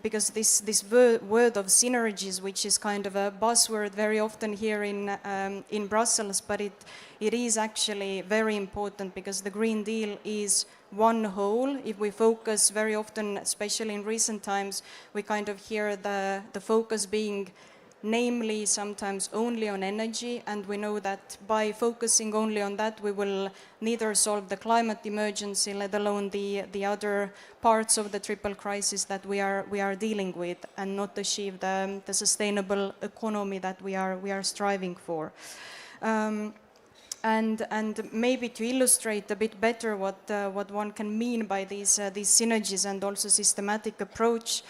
Because this word of synergies, which is kind of a buzzword very often here in Brussels, but it is actually very important, because the Green Deal is one whole. If we focus very often, especially in recent times, we kind of hear the focus being namely sometimes only on energy, and we know that by focusing only on that, we will neither solve the climate emergency, let alone the other parts of the triple crisis that we are dealing with, and not achieve the sustainable economy that we are striving for. And maybe to illustrate a bit better what one can mean by these synergies and also systematic approach,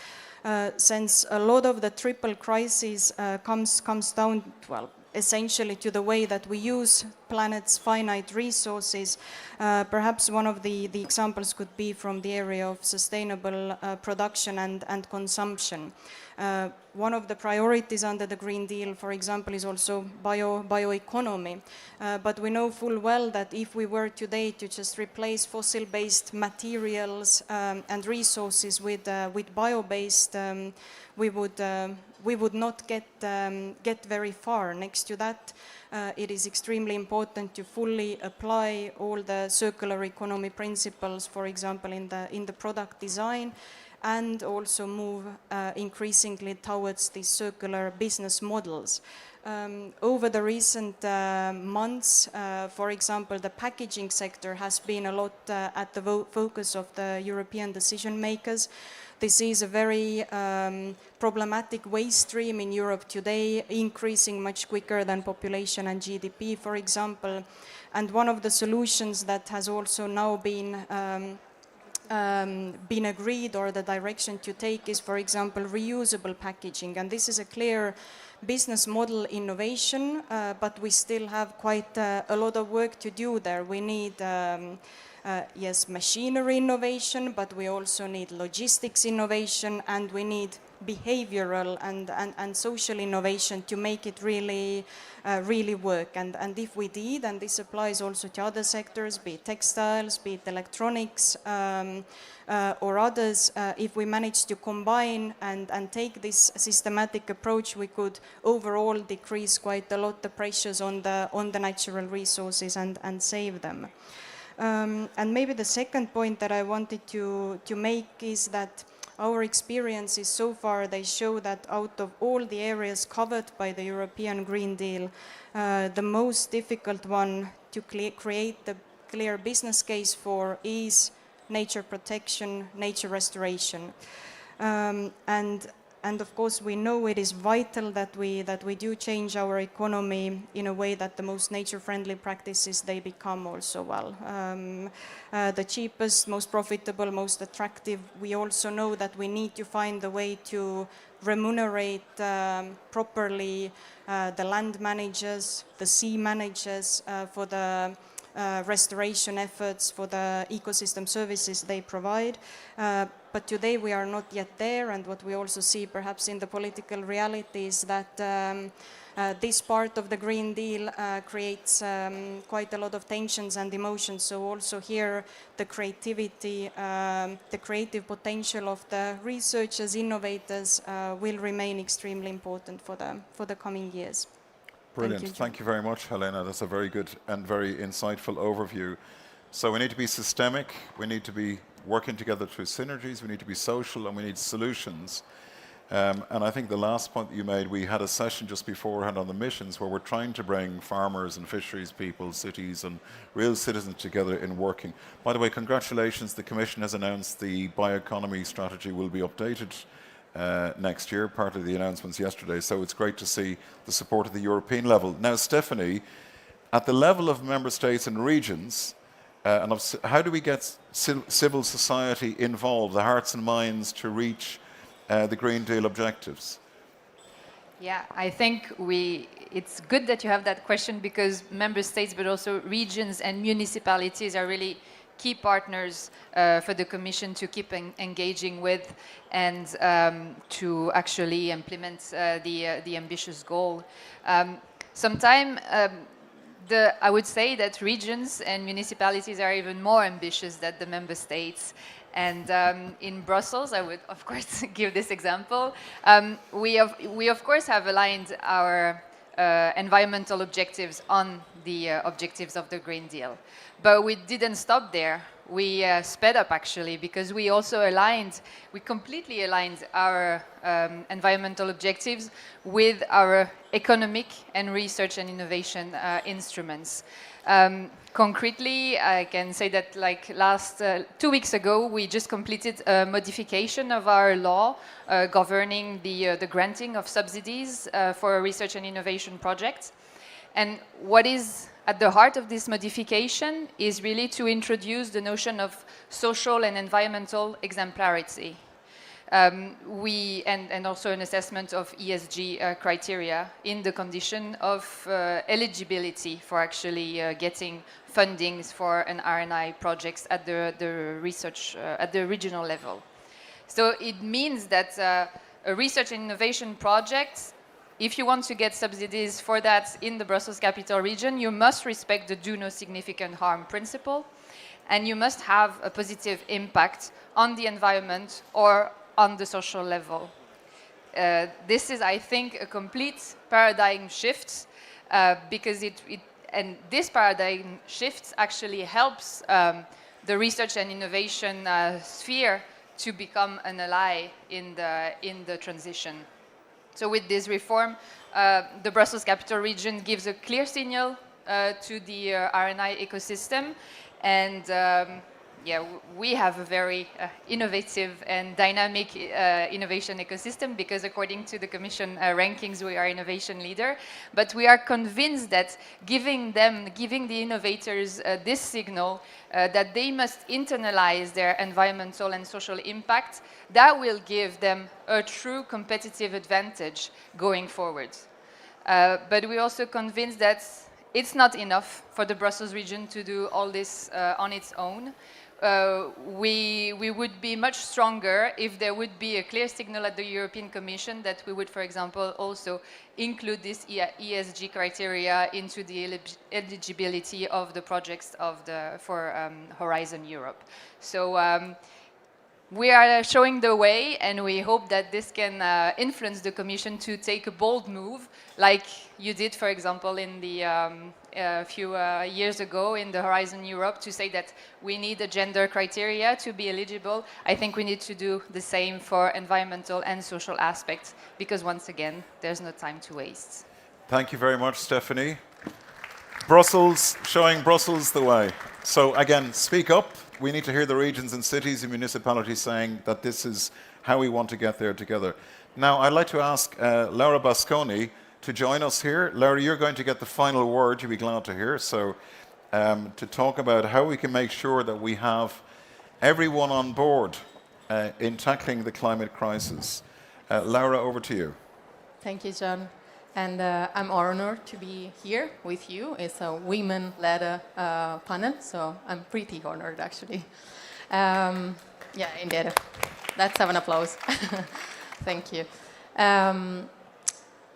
since a lot of the triple crisis comes down, well, essentially to the way that we use planet's finite resources. Perhaps one of the examples could be from the area of sustainable production and consumption. One of the priorities under the Green Deal, for example, is also bioeconomy. But we know full well that if we were today to just replace fossil-based materials and resources with bio-based, we would not get very far. Next to that, it is extremely important to fully apply all the circular economy principles, for example, in the product design, and also move increasingly towards these circular business models. Over the recent months, for example, the packaging sector has been a lot at the focus of the European decision makers. This is a very problematic waste stream in Europe today, increasing much quicker than population and GDP, for example. And one of the solutions that has also now been agreed, or the direction to take, is, for example, reusable packaging. And this is a clear business model innovation, but we still have quite a lot of work to do there. We need yes, machinery innovation, but we also need logistics innovation, and we need behavioral and social innovation to make it really work. And if we did, and this applies also to other sectors, be it textiles, be it electronics, or others, if we manage to combine and take this systematic approach, we could overall decrease quite a lot the pressures on the natural resources and save them. And maybe the second point that I wanted to make is that our experiences so far, they show that out of all the areas covered by the European Green Deal, the most difficult one to create the clear business case for is nature protection, nature restoration. And and of course, we know it is vital that we do change our economy in a way that the most nature-friendly practices, they become also the cheapest, most profitable, most attractive. We also know that we need to find a way to remunerate properly the land managers, the sea managers for the restoration efforts, for the ecosystem services they provide. But today we are not yet there, and what we also see perhaps in the political reality is that this part of the Green Deal creates quite a lot of tensions and emotions. So also here the creativity, the creative potential of the researchers, innovators will remain extremely important for the coming years. Brilliant. Thank you very much, Helena. That's a very good and very insightful overview. So we need to be systemic, we need to be working together through synergies, we need to be social, and we need solutions. And I think the last point that you made, we had a session just beforehand on the missions where we're trying to bring farmers and fisheries people, cities and real citizens together in working. By the way, congratulations, the Commission has announced the bioeconomy strategy will be updated next year, part of the announcements yesterday. So it's great to see the support at the European level. Now, Stephanie, at the level of member states and regions, how do we get civil society involved, the hearts and minds, to reach the Green Deal objectives? Yeah, I think it's good that you have that question, because member states, but also regions and municipalities are really key partners for the Commission to keep engaging with and to actually implement the ambitious goal. Sometimes I would say that regions and municipalities are even more ambitious than the member states. And in Brussels, I would, of course, give this example. We, of course, have aligned our environmental objectives on the objectives of the Green Deal. But we didn't stop there. We sped up, actually, because we also completely aligned our environmental objectives with our economic and research and innovation instruments. Concretely, I can say that like 2 weeks ago, we just completed a modification of our law governing the granting of subsidies for research and innovation projects. And what is at the heart of this modification is really to introduce the notion of social and environmental exemplarity. And also an assessment of ESG criteria in the condition of eligibility for actually getting fundings for an R&I projects at the research at the regional level. So it means that a research and innovation project, if you want to get subsidies for that in the Brussels capital region, you must respect the do no significant harm principle, and you must have a positive impact on the environment or on the social level. This is, I think, a complete paradigm shift because and this paradigm shift actually helps the research and innovation sphere to become an ally in the transition. So with this reform, the Brussels capital region gives a clear signal to the R&I ecosystem, and yeah, we have a very innovative and dynamic innovation ecosystem, because according to the Commission rankings, we are innovation leader. But we are convinced that giving the innovators this signal that they must internalize their environmental and social impact, that will give them a true competitive advantage going forward. But we're also convinced that it's not enough for the Brussels region to do all this on its own. We would be much stronger if there would be a clear signal at the European Commission that we would, for example, also include this ESG criteria into the eligibility of the projects for Horizon Europe. So we are showing the way, and we hope that this can influence the Commission to take a bold move, like you did, for example, in the a few years ago in the Horizon Europe, to say that we need a gender criteria to be eligible. I think we need to do the same for environmental and social aspects, because once again, there's no time to waste. Thank you very much, Stephanie. Brussels, showing Brussels the way. So again, speak up. We need to hear the regions and cities and municipalities saying that this is how we want to get there together. Now, I'd like to ask Laura Basconi to join us here. Laura, you're going to get the final word, you'll be glad to hear. So, to talk about how we can make sure that we have everyone on board in tackling the climate crisis. Laura, over to you. Thank you, John. And I'm honored to be here with you. It's a women-led panel, so I'm pretty honored, actually. Yeah, indeed. Let's have an applause. Thank you.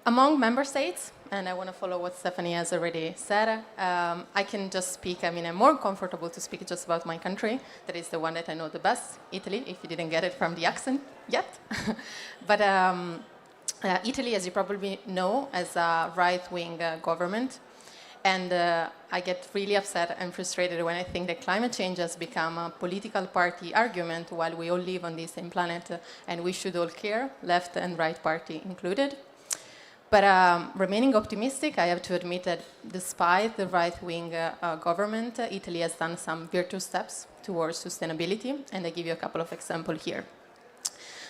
Among member states, and I want to follow what Stephanie has already said, I can just speak, I'm more comfortable to speak just about my country. That is the one that I know the best, Italy, if you didn't get it from the accent yet. But Italy, as you probably know, has a right-wing government. And I get really upset and frustrated when I think that climate change has become a political party argument while we all live on the same planet and we should all care, left and right party included. But remaining optimistic, I have to admit that despite the right-wing government, Italy has done some virtuous steps towards sustainability, and I give you a couple of examples here.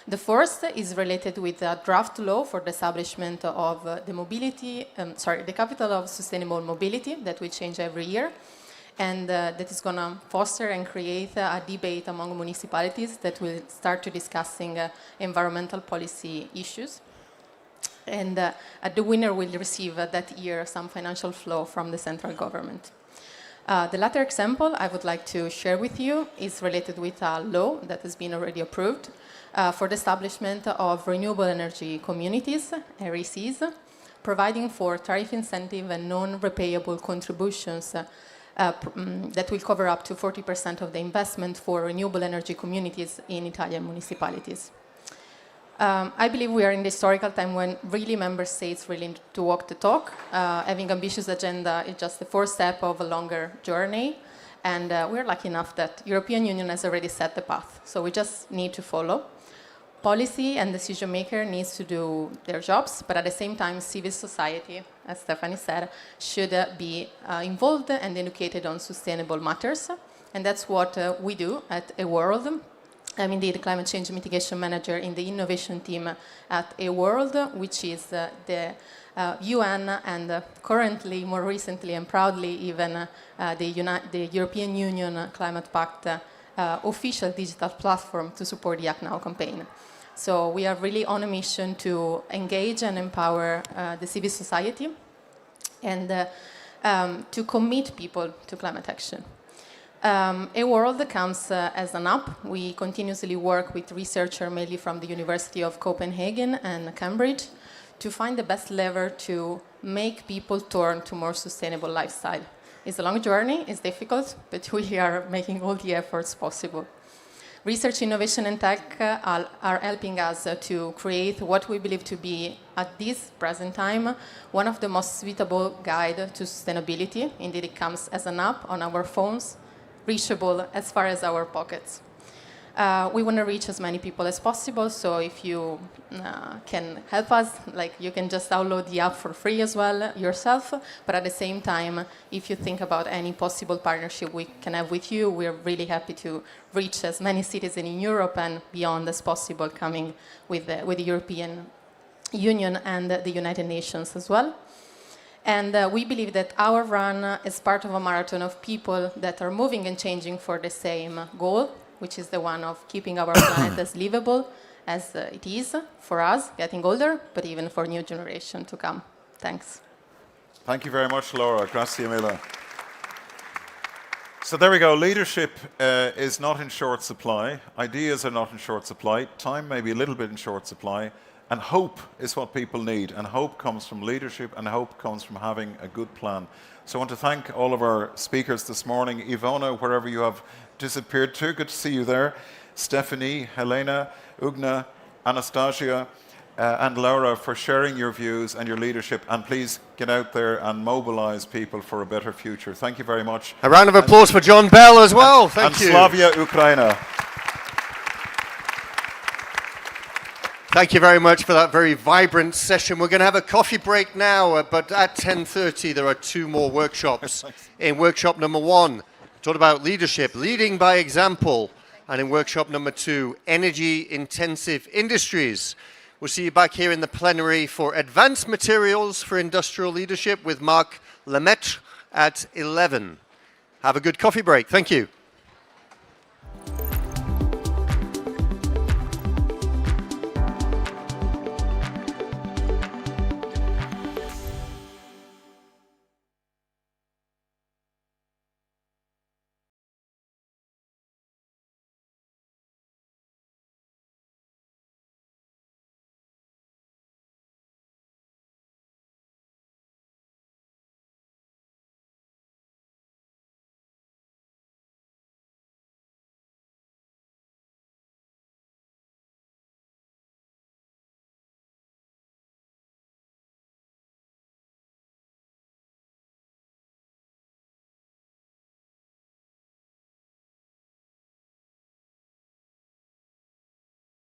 The first is related with a draft law for the establishment of the capital of sustainable mobility that will change every year, and that is going to foster and create a debate among municipalities that will start to discussing environmental policy issues. And the winner will receive that year some financial flow from the central government. The latter example I would like to share with you is related with a law that has been already approved for the establishment of renewable energy communities, RECs, providing for tariff incentive and non-repayable contributions that will cover up to 40% of the investment for renewable energy communities in Italian municipalities. I believe we are in the historical time when really member states really need to walk the talk. Having ambitious agenda is just the first step of a longer journey. And we're lucky enough that European Union has already set the path. So we just need to follow. Policy and decision maker needs to do their jobs, but at the same time, civil society, as Stephanie said, should be involved and educated on sustainable matters. And that's what we do at eWorld. I'm indeed the climate change mitigation manager in the innovation team at eWorld, which is the UN and currently, more recently and proudly, even the European Union Climate Pact official digital platform to support the Act Now campaign. So we are really on a mission to engage and empower the civil society and to commit people to climate action. eWorld comes as an app. We continuously work with researchers mainly from the University of Copenhagen and Cambridge to find the best lever to make people turn to more sustainable lifestyle. It's a long journey, it's difficult, but we are making all the efforts possible. Research, innovation, and tech are helping us to create what we believe to be, at this present time, one of the most suitable guide to sustainability. Indeed, it comes as an app on our phones, reachable as far as our pockets. We want to reach as many people as possible, so if you can help us, like you can just download the app for free as well yourself, but at the same time, if you think about any possible partnership we can have with you, we're really happy to reach as many citizens in Europe and beyond as possible, coming with the European Union and the United Nations as well. And we believe that our run is part of a marathon of people that are moving and changing for the same goal, which is the one of keeping our planet as livable as it is for us, getting older, but even for new generation to come. Thanks. Thank you very much, Laura. Grazie mille. So there we go. Leadership is not in short supply. Ideas are not in short supply. Time may be a little bit in short supply. And hope is what people need. And hope comes from leadership, and hope comes from having a good plan. So I want to thank all of our speakers this morning. Ivona, wherever you have disappeared to, good to see you there. Stephanie, Helena, Ugna, Anastasia, and Laura for sharing your views and your leadership. And please get out there and mobilize people for a better future. Thank you very much. A round of applause for John Bell as well. Thank you. And Slavia Ukraina. Thank you very much for that very vibrant session. We're going to have a coffee break now, but at 10:30 there are two more workshops. In workshop number 1, talk about leadership, leading by example. And in workshop number 2, energy-intensive industries. We'll see you back here in the plenary for Advanced Materials for Industrial Leadership with Marc Lemaitre at 11. Have a good coffee break. Thank you.